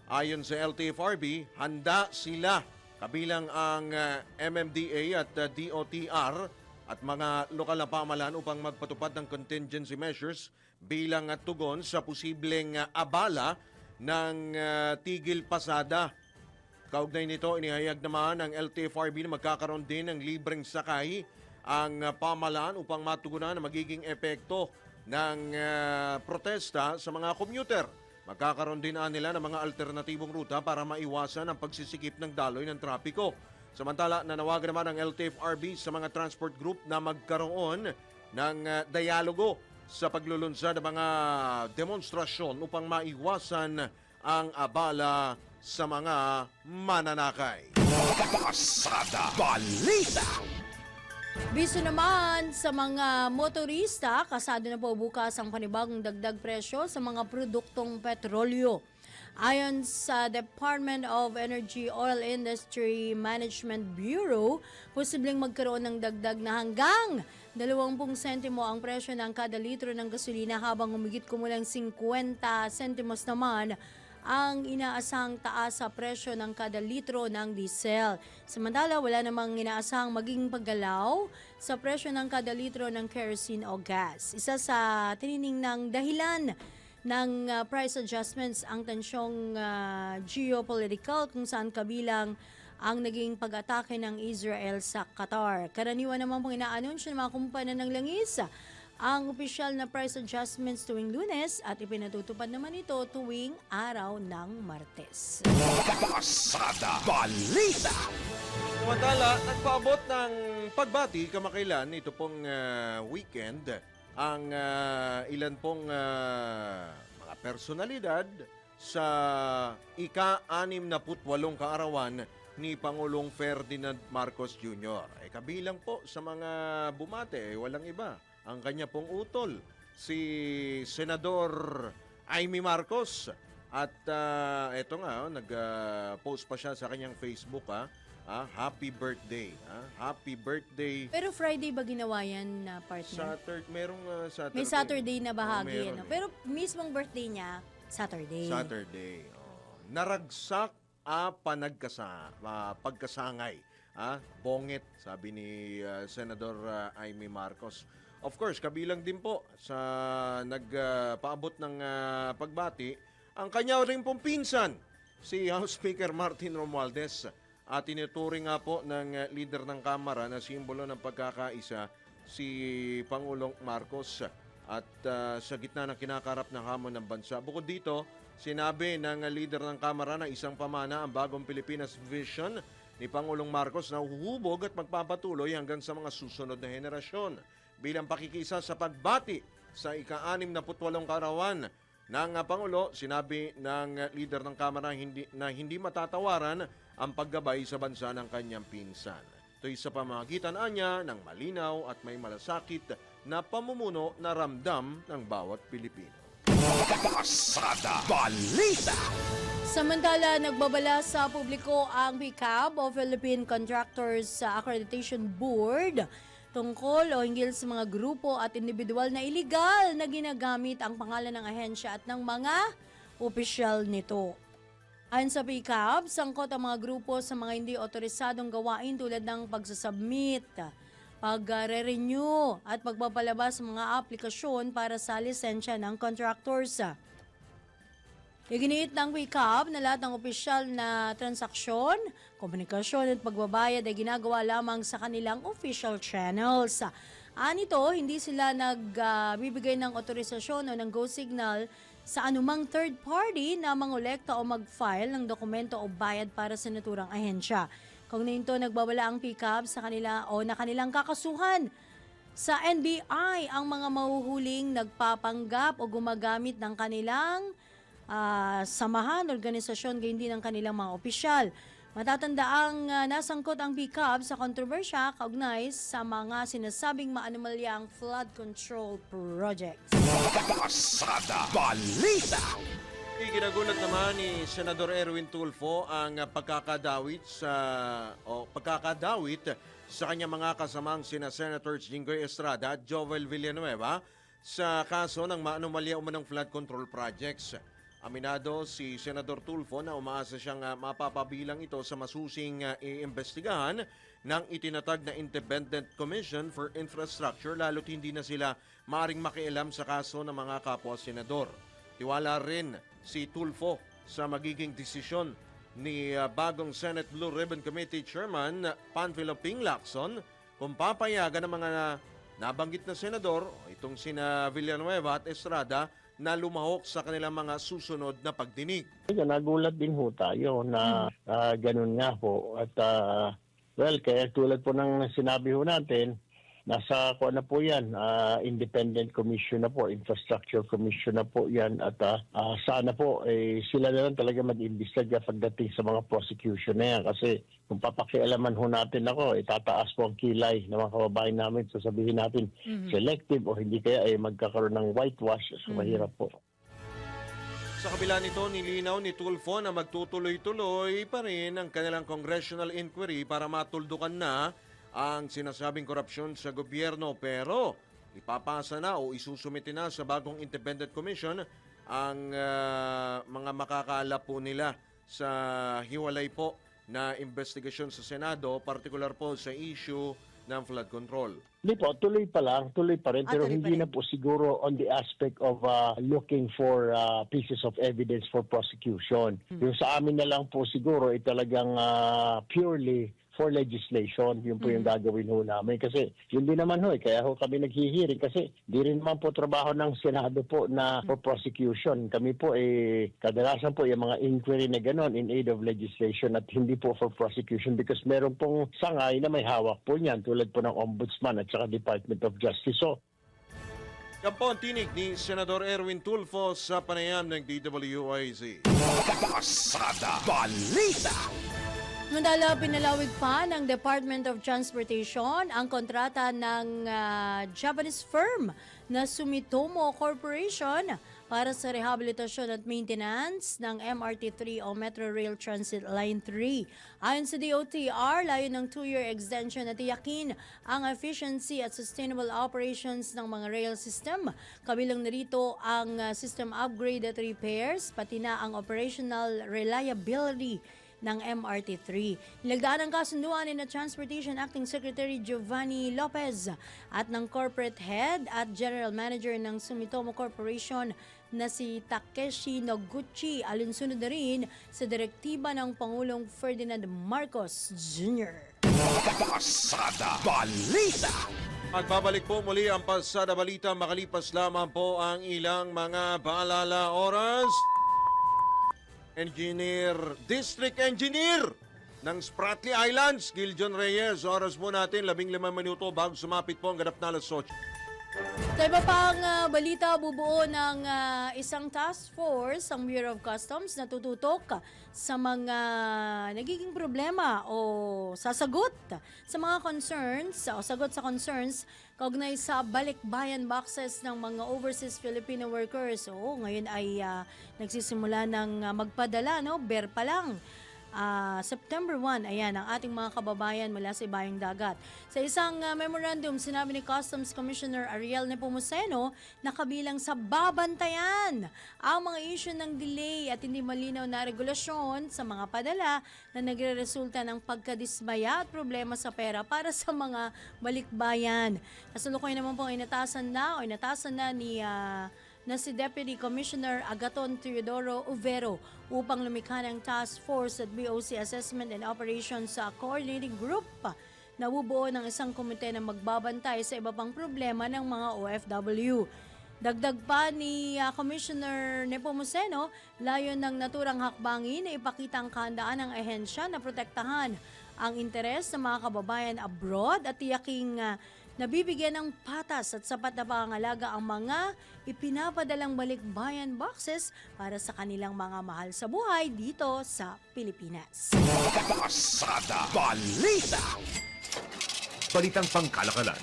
Ayon sa LTFRB, handa sila kabilang ang MMDA at DOTR at mga lokal na pamahalaan upang magpatupad ng contingency measures bilang tugon sa posibleng abala ng tigil pasada. Kaugnay nito, inihayag naman ng LTFRB na magkakaroon din ng libreng sakay ang pamahalaan upang matugunan ang magiging epekto ng protesta sa mga commuter. Magkakaroon din nila ng mga alternatibong ruta para maiwasan ang pagsisikip ng daloy ng trapiko. Samantala, nanawagan naman ng LTFRB sa mga transport group na magkaroon ng dialogo sa paglulunsad ng mga demonstrasyon upang maiwasan ang abala sa mga mananakay. Pasada Balita! Biso naman sa mga motorista, kasado na po bukas ang panibagong dagdag presyo sa mga produktong petrolyo. Ayon sa Department of Energy Oil Industry Management Bureau, posibleng magkaroon ng dagdag na hanggang 20 sentimo ang presyo ng kada litro ng gasolina habang humigit kumulang 50 sentimos naman ang inaasang taas sa presyo ng kada litro ng diesel. Samantala, wala namang inaasang maging paggalaw sa presyo ng kada litro ng kerosene o gas. Isa sa tinining ng dahilan ng price adjustments ang tensyong geopolitical kung saan kabilang ang naging pag-atake ng Israel sa Qatar. Karaniwan naman pong inaanunsyo ng mga kumpanya ng langis ang opisyal na price adjustments tuwing Lunes at ipinatutupad naman ito tuwing araw ng Martes. Pasada Balita! Samantala, nagpaabot ng pagbati kamakailan ito pong weekend ang ilan pong mga personalidad sa ika-68 kaarawan ni Pangulong Ferdinand Marcos Jr. Kabilang po sa mga bumate, walang iba. Ang kanya pong utol, si Senador Amy Marcos. At eto nga, nag-post pa siya sa kanyang Facebook Happy birthday. Happy birthday. Pero Friday ba ginawa yan na partner? Merong Saturday. May Saturday na bahagi. Meron ano? Pero mismong birthday niya, Saturday. Saturday. Naragsak pagkasangay. Bongit, sabi ni Senador Amy Marcos. Of course, kabilang din po sa nagpaabot ng pagbati ang kanya rin pong pinsan, si House Speaker Martin Romualdez. At tinuturing nga po ng leader ng Kamara na simbolo ng pagkakaisa si Pangulong Marcos. At sa gitna ng kinakarap ng hamon ng bansa. Bukod dito, sinabi ng leader ng Kamara na isang pamana ang bagong Pilipinas Vision ni Pangulong Marcos na huhubog at magpapatuloy hanggang sa mga susunod na henerasyon. Bilang pakikisa sa pagbati sa ika-68 karawan ng Pangulo, sinabi ng leader ng Kamara na hindi matatawaran ang paggabay sa bansa ng kanyang pinsan. Ito'y sa pamamagitan niya ng malinaw at may malasakit na pamumuno na ramdam ng bawat Pilipino. Pasada Balita. Samantala, nagbabala sa publiko ang PCAB o Philippine Contractors Accreditation Board tungkol o hinggil sa mga grupo at individual na iligal na ginagamit ang pangalan ng ahensya at ng mga opisyal nito. Ayon sa PCAB, sangkot ang mga grupo sa mga hindi otorisadong gawain tulad ng pagsasubmit, pag-renew at pagpapalabas ng mga aplikasyon para sa lisensya ng contractors. Iginiit ng PCAB na lahat ng opisyal na transaksyon, komunikasyon at pagbabayad ay ginagawa lamang sa kanilang official channels. Anito, hindi sila nagbibigay ng otorisasyon o ng go signal sa anumang third party na mangolekta o mag-file ng dokumento o bayad para sa naturang ahensya. Kung nito nagbabala ang PCAB sa kanila o na kanilang kakasuhan sa NBI ang mga mahuhuling nagpapanggap o gumagamit ng kanilang samahan, organisasyon, gayon din ng kanilang mga opisyal. Matatanda ang nasangkot ang PCAB sa kontrobersya kaugnay sa mga sinasabing maanomalyang flood control projects. Pasada Balita. Iginagulat naman ni Senador Erwin Tulfo ang pagkakadawit sa kanyang mga kasamang sina Senators Jinggoy Estrada at Jovel Villanueva sa kaso ng maanomalya umanong flood control projects. Aminado si Senador Tulfo na umaasa siyang mapapabilang ito sa masusing iimbestigahan ng itinatag na Independent Commission for Infrastructure lalo't hindi na sila maaring makialam sa kaso ng mga kapwa-senador. Tiwala rin si Tulfo sa magiging desisyon ni bagong Senate Blue Ribbon Committee Chairman Panfilo Ping Lacson kung papayagan ng mga nabanggit na senador, itong sina Villanueva at Estrada, na lumahok sa kanilang mga susunod na pagdinig. Nagulat din ho tayo na ganun nga po. At kaya tulad po ng sinabi ho natin, nasa na po yan, Independent Commission na po, Infrastructure Commission na po yan. At sana po sila na lang talaga mag-imbestiga pagdating sa mga prosecution na yan. Kasi kung papakialaman ho natin ako, tataas po ang kilay ng mga kababayan namin. So sabihin natin selective o hindi kaya magkakaroon ng whitewash. So mahirap po. Sa kabila nito, nilinaw ni Tulfo na magtutuloy-tuloy pa rin ang kanilang congressional inquiry para matuldukan na ang sinasabing korupsyon sa gobyerno, pero ipapasa na o isusumite na sa bagong Independent Commission ang mga makakala po nila sa hiwalay po na investigasyon sa Senado, partikular po sa issue ng flood control. Hindi po, tuloy pa rin, pero hindi na po siguro on the aspect of looking for pieces of evidence for prosecution. Yung sa amin na lang po siguro talagang purely for legislation, yun po yung gagawin ho namin. Kasi yun din naman ho, kaya ho kami naghihiring kasi di rin naman po trabaho ng Senado po na for prosecution. Kami po kadalasan po yung mga inquiry na gano'n in aid of legislation at hindi po for prosecution because meron pong sangay na may hawak po niyan tulad po ng Ombudsman at saka Department of Justice. So, yan po ang tinig ni Senador Erwin Tulfo sa panayam ng DWIZ. Pasada Balita. Mandala, pinalawig pa ng Department of Transportation ang kontrata ng Japanese firm na Sumitomo Corporation para sa rehabilitasyon at maintenance ng MRT-3 o Metro Rail Transit Line 3. Ayon sa DOTR, layo ng 2-year extension na tiyakin ang efficiency at sustainable operations ng mga rail system. Kabilang narito ang system upgrade at repairs, pati na ang operational reliability ng MRT-3. Nilagdaan ang kasunduan ni na Transportation Acting Secretary Giovanni Lopez at ng Corporate Head at General Manager ng Sumitomo Corporation na si Takeshi Noguchi, alinsunod na rin sa direktiba ng Pangulong Ferdinand Marcos Jr. Pasada Balita. Magbabalik po muli ang Pasada Balita makalipas lamang po ang ilang mga paalala oras. District Engineer ng Spratly Islands, Giljon Reyes. Oras po natin, 15 minuto bago sumapit po ang ganap na alas 8. Sa iba pang balita, bubuo ng isang task force ang Bureau of Customs na tututok sa mga nagiging problema o sasagot sa mga concerns o sagot sa concerns kaugnay sa balikbayan boxes ng mga overseas Filipino workers. O ngayon ay nagsisimula ng magpadala, no? Ber pa lang. September 1, ayan, ang ating mga kababayan mula sa ibayang dagat. Sa isang memorandum, sinabi ni Customs Commissioner Ariel Nepomuceno na kabilang sa babantayan ang mga issue ng delay at hindi malinaw na regulasyon sa mga padala na nagre-resulta ng pagkadismaya at problema sa pera para sa mga balikbayan. Kasalukuyan naman po inatasan na ni si Deputy Commissioner Agaton Teodoro Uvero upang lumikha ng task force at BOC Assessment and Operations sa Coordinating Group na bubuo ng isang komite na magbabantay sa iba pang problema ng mga OFW. Dagdag pa ni Commissioner Nepomuceno, layon ng naturang hakbangin na ipakita ang kahandaan ng ahensya na protektahan ang interes ng mga kababayan abroad at tiyaking nabibigyan ng patas at sapat na pangangalaga ang mga ipinapadalang balikbayan boxes para sa kanilang mga mahal sa buhay dito sa Pilipinas. Pasada Balita. Balitang pangkalakalan.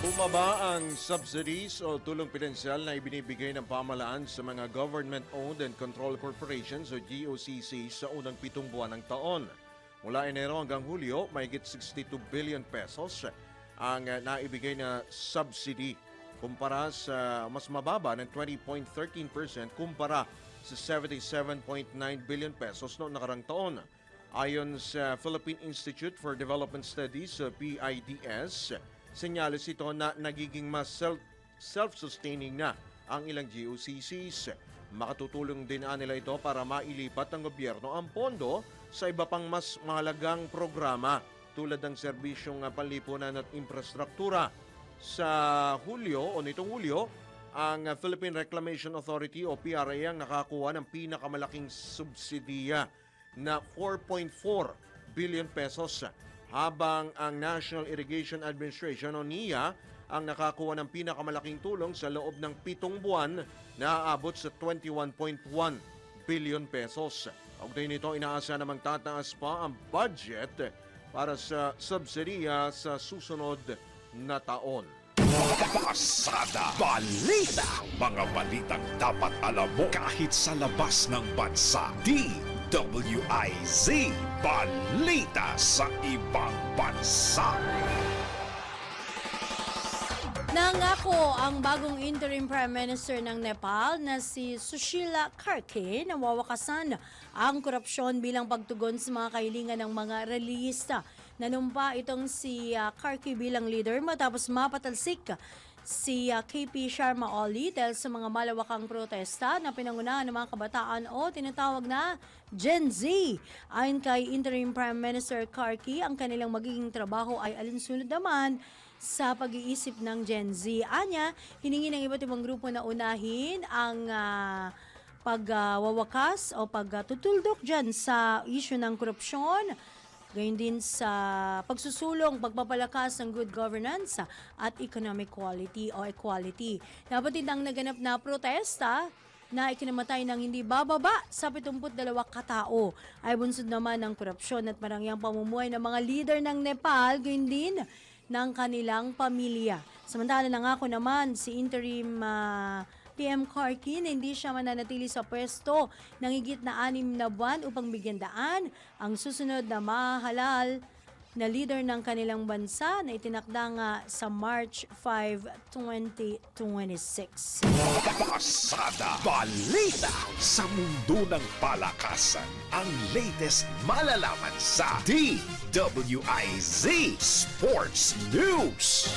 Bumaba ang subsidies o tulong pinansyal na ibinibigay ng pamahalaan sa mga government-owned and controlled corporations o GOCC sa unang 7 buwan ng taon. Mula Enero hanggang Hulyo, mahigit 62 billion pesos ang naibigay na subsidy kumpara sa mas mababa ng 20.13% kumpara sa 77.9 billion pesos noong nakarang taon. Ayon sa Philippine Institute for Development Studies, PIDS, senyalis ito na nagiging mas self-sustaining na ang ilang GOCCs. Makatutulong din nila ito para mailipat ng gobyerno ang pondo sa iba pang mas mahalagang programa tulad ng serbisyong panlipunan at infrastruktura. Sa Hulyo o nitong Hulyo, ang Philippine Reclamation Authority o PRA ang nakakuha ng pinakamalaking subsidiya na 4.4 billion pesos habang ang National Irrigation Administration o NIA ang nakakuha ng pinakamalaking tulong sa loob ng 7 buwan na aabot sa 21.1 billion pesos. Kaugnay nito, inaasa namang tataas pa ang budget para sa subsidiya sa susunod na taon. Pasada Balita. Mga balitang dapat alam mo kahit sa labas ng bansa. DWIZ Balita sa ibang bansa. Nangako ang bagong interim Prime Minister ng Nepal na si Sushila Karke na wawakasan ang korupsyon bilang pagtugon sa mga kahilingan ng mga relihista. Nanumpa itong si Karke bilang leader matapos mapatalsik si KP Sharma Oli dahil sa mga malawakang protesta na pinangunahan ng mga kabataan o tinatawag na Gen Z. Ayon kay interim Prime Minister Karke, ang kanilang magiging trabaho ay alinsunod naman sa pag-iisip ng Gen Z. Anya, hiningi ng iba't ibang grupo na unahin ang pagwawakas o pagtutuldok dyan sa issue ng korupsyon, gayon din sa pagsusulong, pagpapalakas ng good governance at economic quality o equality. Napatid ang naganap na protesta na ikinamatay ng hindi bababa sa 72 katao ay bunsod naman ng korupsyon at marangyang pamumuhay ng mga leader ng Nepal, gayon din ng kanilang pamilya. Samantala nangako naman si interim PM Karki na hindi siya mananatili sa pwesto ng higit na 6 na buwan upang bigyan daan ang susunod na mahalal na leader ng kanilang bansa na itinakda nga sa March 5, 2026. Pasada Balita sa mundo ng palakasan. Ang latest malalaman sa DWIZ Sports News.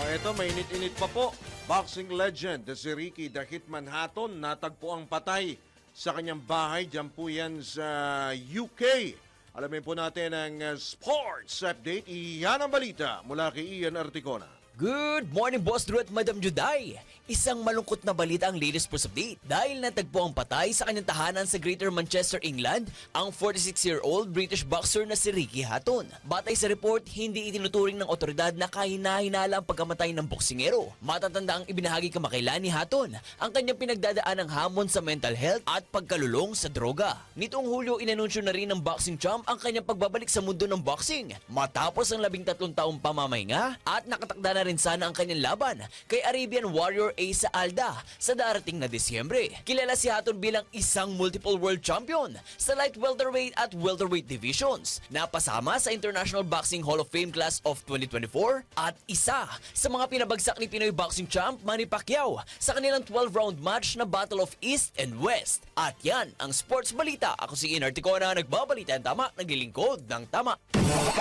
Ito, mainit-init pa po. Boxing legend si Ricky the Hitman Hatton natagpo ang patay sa kanyang bahay. Diyan po yan sa UK. Alamin po natin ang sports update. Iyan ang balita mula kay Ian Articona. Good morning, Boss Drew at Madam Juday. Isang malungkot na balita ang latest sports update dahil natagpo ang patay sa kanyang tahanan sa Greater Manchester, England, ang 46-year-old British boxer na si Ricky Hatton. Batay sa report, hindi itinuturing ng otoridad na kahina-hinala ang pagkamatay ng boksingero. Matatanda ang ibinahagi kamakailan ni Hatton ang kanyang pinagdadaan ng hamon sa mental health at pagkalulong sa droga. Nitong Hulyo, inanunsyo na rin ng boxing champ ang kanyang pagbabalik sa mundo ng boxing matapos ang 13 taong pamamahinga at nakatakda na rin sana ang kanyang laban kay Arabian Warrior Asa Alda sa darating na Disyembre. Kilala si Hatton bilang isang multiple world champion sa light welterweight at welterweight divisions. Napasama sa International Boxing Hall of Fame Class of 2024 at isa sa mga pinabagsak ni Pinoy boxing champ Manny Pacquiao sa kanilang 12-round match na Battle of East and West. At yan ang sports balita. Ako si Ian Articona, nagbabalita ang tama, naglilingkod ng tama.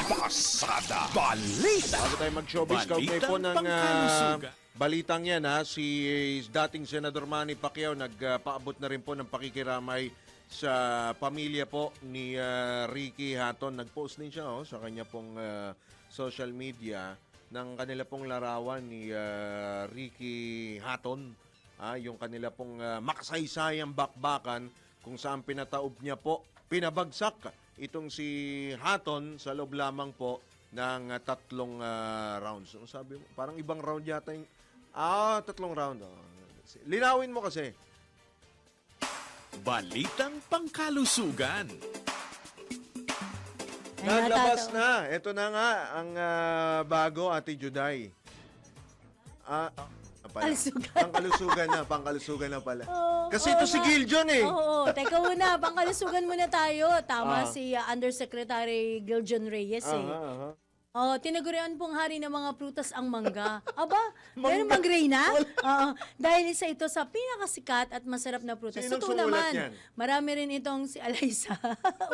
Pasada Balita. Bago tayo mag-showbiz, kaugnay po ng balitang yan, si dating Senador Manny Pacquiao nagpaabot na rin po ng pakikiramay sa pamilya po ni Ricky Hatton. Nag-post din siya sa kanya pong social media ng kanila pong larawan ni Ricky Hatton. Yung kanila pong makasaysayang bakbakan kung saan pinataob niya po, pinabagsak itong si Hatton sa loob lamang po ng 3 rounds. Sabi mo, parang ibang round yata yung 3 round. Linawin mo kasi. Balitang pangkalusugan. Naglabas na. Ito na nga ang bago, Ate Juday. Pangkalusugan na pala. Kasi ito si Giljon eh. Oo, teka muna, pangkalusugan muna tayo. Tama si Undersecretary Giljon Reyes eh. Tinagurian pong hari ng mga prutas ang mangga. Aba, meron bang Reyna? Dahil isa ito sa pinakasikat at masarap na prutas. Sinong Totoo sumulat naman, yan? marami rin itong si Alaysa.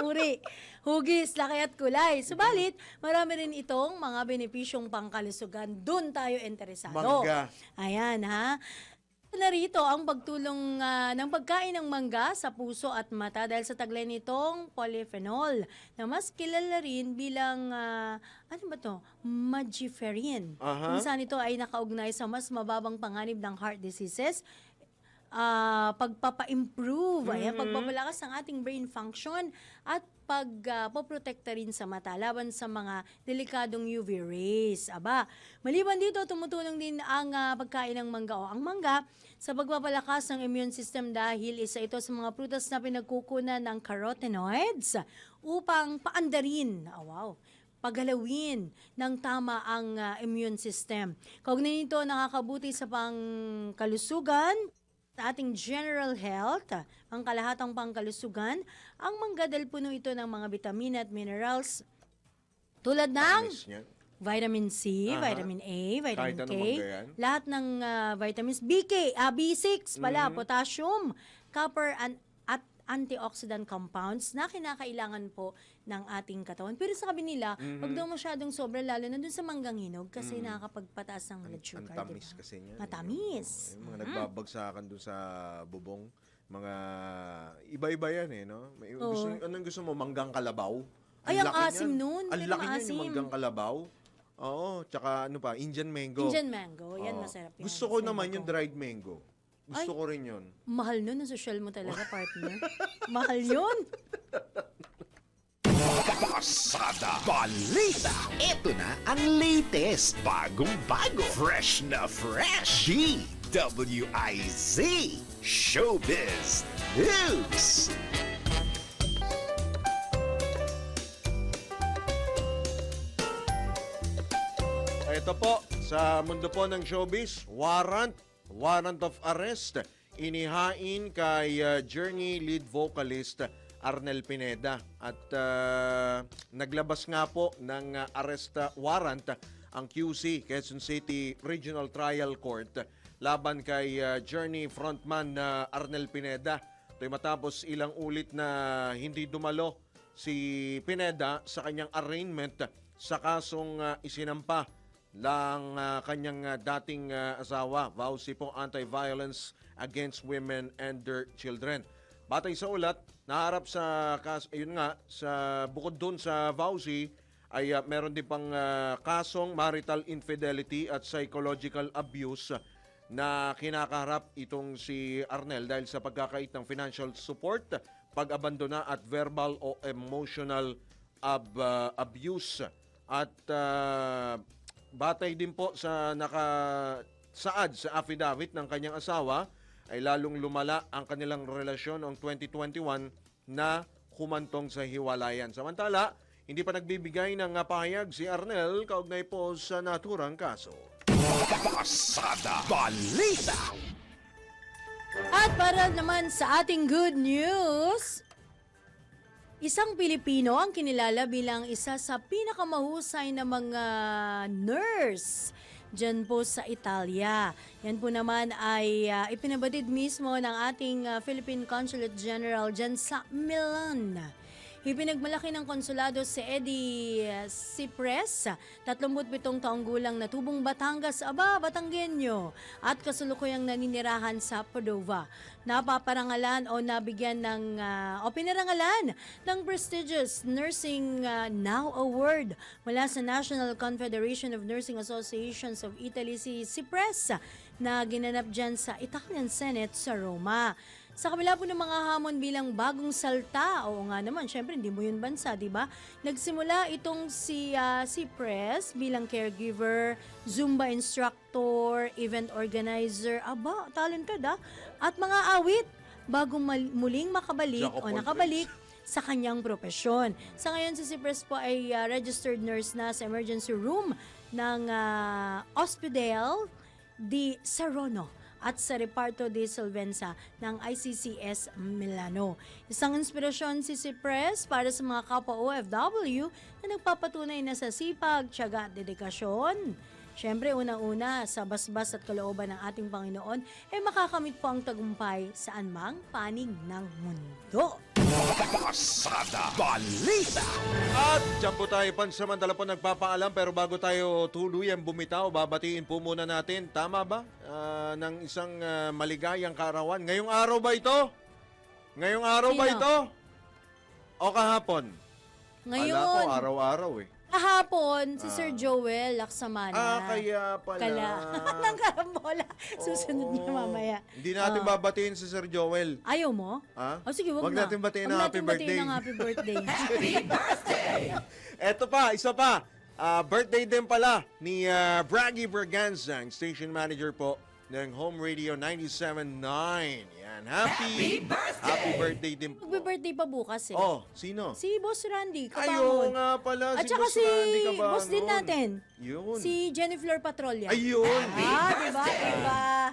Uri, hugis, laki at kulay. Subalit, marami rin itong mga benepisyong pangkalusugan. Doon tayo interesado. Mangga. Ayan ha. Narito ang pagtulong ng pagkain ng mangga sa puso at mata dahil sa taglay nitong polyphenol na mas kilala rin bilang Magiferin. Kung saan ito ay nakaugnay sa mas mababang panganib ng heart diseases, pagpapa-improve, pagpapalakas ng ating brain function at pagpoprotekta rin sa mata laban sa mga delikadong UV rays. Aba, maliban dito, tumutulong din ang pagkain ng mangga o ang mangga sa pagpapalakas ng immune system dahil isa ito sa mga prutas na pinagkukunan ng carotenoids upang paandarin, pagalawin ng tama ang immune system. Kaugnay nito, nakakabuti sa pangkalusugan, sa ating general health, ang kalahatang pangkalusugan, ang mangga dahil puno ito ng mga vitamina at minerals tulad ng vitamin C, vitamin A, vitamin K, lahat ng vitamins, B6 pala, potassium, copper, at antioxidant compounds na kinakailangan po ng ating katawan. Pero sabi nila, pag daw masyadong sobra, lalo na dun sa manggang hinog, kasi nakakapagpataas ng blood sugar. Ang tamis kasi niya. Matamis. Yung mga nagbabagsakan dun sa bubong, mga iba-iba yan no? Anong gusto mo? Manggang kalabaw? Ay, ang asim nun. Ang laki niyan yung manggang kalabaw. Oo, tsaka Indian mango. Indian mango, yan masarap yan. Gusto ko naman yung dried mango. Gusto ko rin yun. Mahal nun, ang social mo talaga, partner. Mahal yun. Pasada Balita. Ito na ang latest, bagong-bago, fresh na fresh. DWIZ Showbiz News. Ito po, Sa mundo po ng showbiz, warrant of arrest inihain kay Journey lead vocalist Arnel Pineda. At naglabas nga po ng arrest warrant ang QC, Quezon City Regional Trial Court, laban kay Journey frontman Arnel Pineda. Ito'y matapos ilang ulit na hindi dumalo si Pineda sa kanyang arraignment sa kasong isinampa ng kanyang dating asawa, VAUSI po, Anti-Violence Against Women and Their Children. Batay sa ulat, naharap sa bukod doon sa VAUSI ay meron din pang kasong marital infidelity at psychological abuse na kinakaharap itong si Arnel dahil sa pagkakait ng financial support, pag-abandona at verbal o emotional abuse. At batay din po sa nakasaad sa affidavit ng kanyang asawa, ay lalong lumala ang kanilang relasyon noong 2021 na humantong sa hiwalayan. Samantala, hindi pa nagbibigay ng pahayag si Arnel kaugnay po sa naturang kaso. Pasada Balita. At para naman sa ating good news, isang Pilipino ang kinilala bilang isa sa pinakamahusay na mga nurse dyan po sa Italia. Yan po naman ay ipinabatid mismo ng ating Philippine Consulate General dyan sa Milan. Ipinagmalaki ng konsulado si Eddie Cipres, 37 taong gulang na tubong Batangas, Batanggenyo, at kasulukuyang naninirahan sa Padova. Napaparangalan o nabigyan ng pinarangalan ng prestigious Nursing Now Award mula sa National Confederation of Nursing Associations of Italy, si Cipres, na ginanap dyan sa Italian Senate sa Roma. Sa kabila po ng mga hamon bilang bagong salta, oo nga naman, syempre hindi mo yun bansa, di ba? Nagsimula itong si Cipres bilang caregiver, Zumba instructor, event organizer, talented at mga awit bago muling nakabalik sa kanyang propesyon. Sa ngayon, si Cipres po ay registered nurse na sa emergency room ng Ospedale di Saronno at sa Reparto de Solvenza ng ICCS Milano. Isang inspirasyon si Cipres para sa mga kapwa OFW na nagpapatunay na sa sipag, tiyaga at dedikasyon. Siyempre, una-una, sa basbas at kalooban ng ating Panginoon, makakamit po ang tagumpay saan mang panig ng mundo. Pasada Balita. At dyan po tayo pansamantala po nagpapaalam, pero bago tayo tuluyang bumitaw, babatiin po muna natin, tama ba, ng isang maligayang kaarawan. Ngayong araw ba ito? Ngayong araw ba ito? O kahapon? Ngayon. Kala ko araw-araw Kahapon, si Sir Joel Laksamana. Kaya pala. Ng karambola. Susunod niya mamaya. Hindi natin babatiin si Sir Joel. Ayaw mo? Sige, wag na. natin batiin ng happy birthday. Ng happy birthday. Happy birthday! Eto pa, isa pa. Birthday din pala ni Braggy Berganza, ang station manager po ng Home Radio 97.9. Yan. Happy birthday din po. Magbe-birthday pa bukas Sino? Si Boss Randy Kabangon. Ayun nga pala, At si saka Boss Randy Kabangon. boss din natin. Yun. Si Jennifer Patrolla. Ayun. Diba?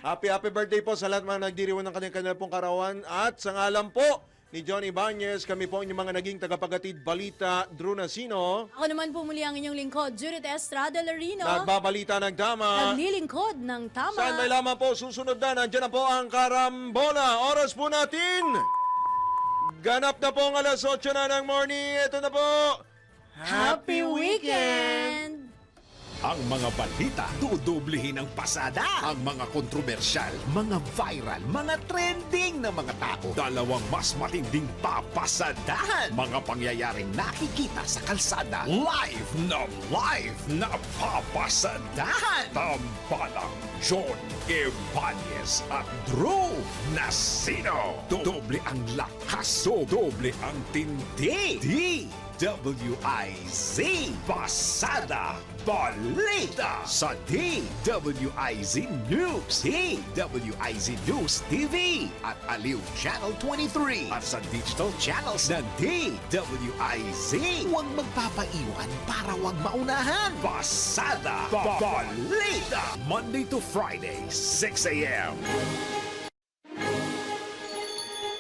Happy birthday po sa lahat mga nagdiriwan ng kanilang pong karawan. At sa ngalan po ni Johnny Ibanez, kami po inyong mga naging tagapagatid balita, Drew Nasino. Ako naman po muli ang inyong lingkod, Judith Estrada Larino. Nagbabalita ng tama. Naglilingkod ng tama. Saan may lamang po susunod na, nandiyan na po ang karambola. Oras po natin. Ganap na po ang alas 8 na ng morning. Ito na po. Happy weekend! Ang mga balita, dudublihin ang pasada. Ang mga kontrobersyal, mga viral, mga trending na mga tao. Dalawang mas matinding papasadahan. Mga pangyayaring nakikita sa kalsada. Live na papasadahan. Tampalang John Ibanez at Drew Nasino. Doble ang lakas, doble ang tindi. DWIZ Pasada Balita sa DWIZ News, DWIZ News TV at Aliw Channel 23 at sa digital channels ng DWIZ. Huwag magpapaiwan para huwag maunahan. Pasada Balita Monday to Friday, 6 a.m.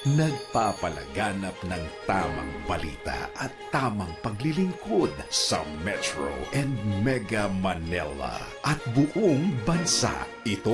Nagpapalaganap ng tamang balita at tamang paglilingkod sa Metro and Mega Manila at buong bansa. Ito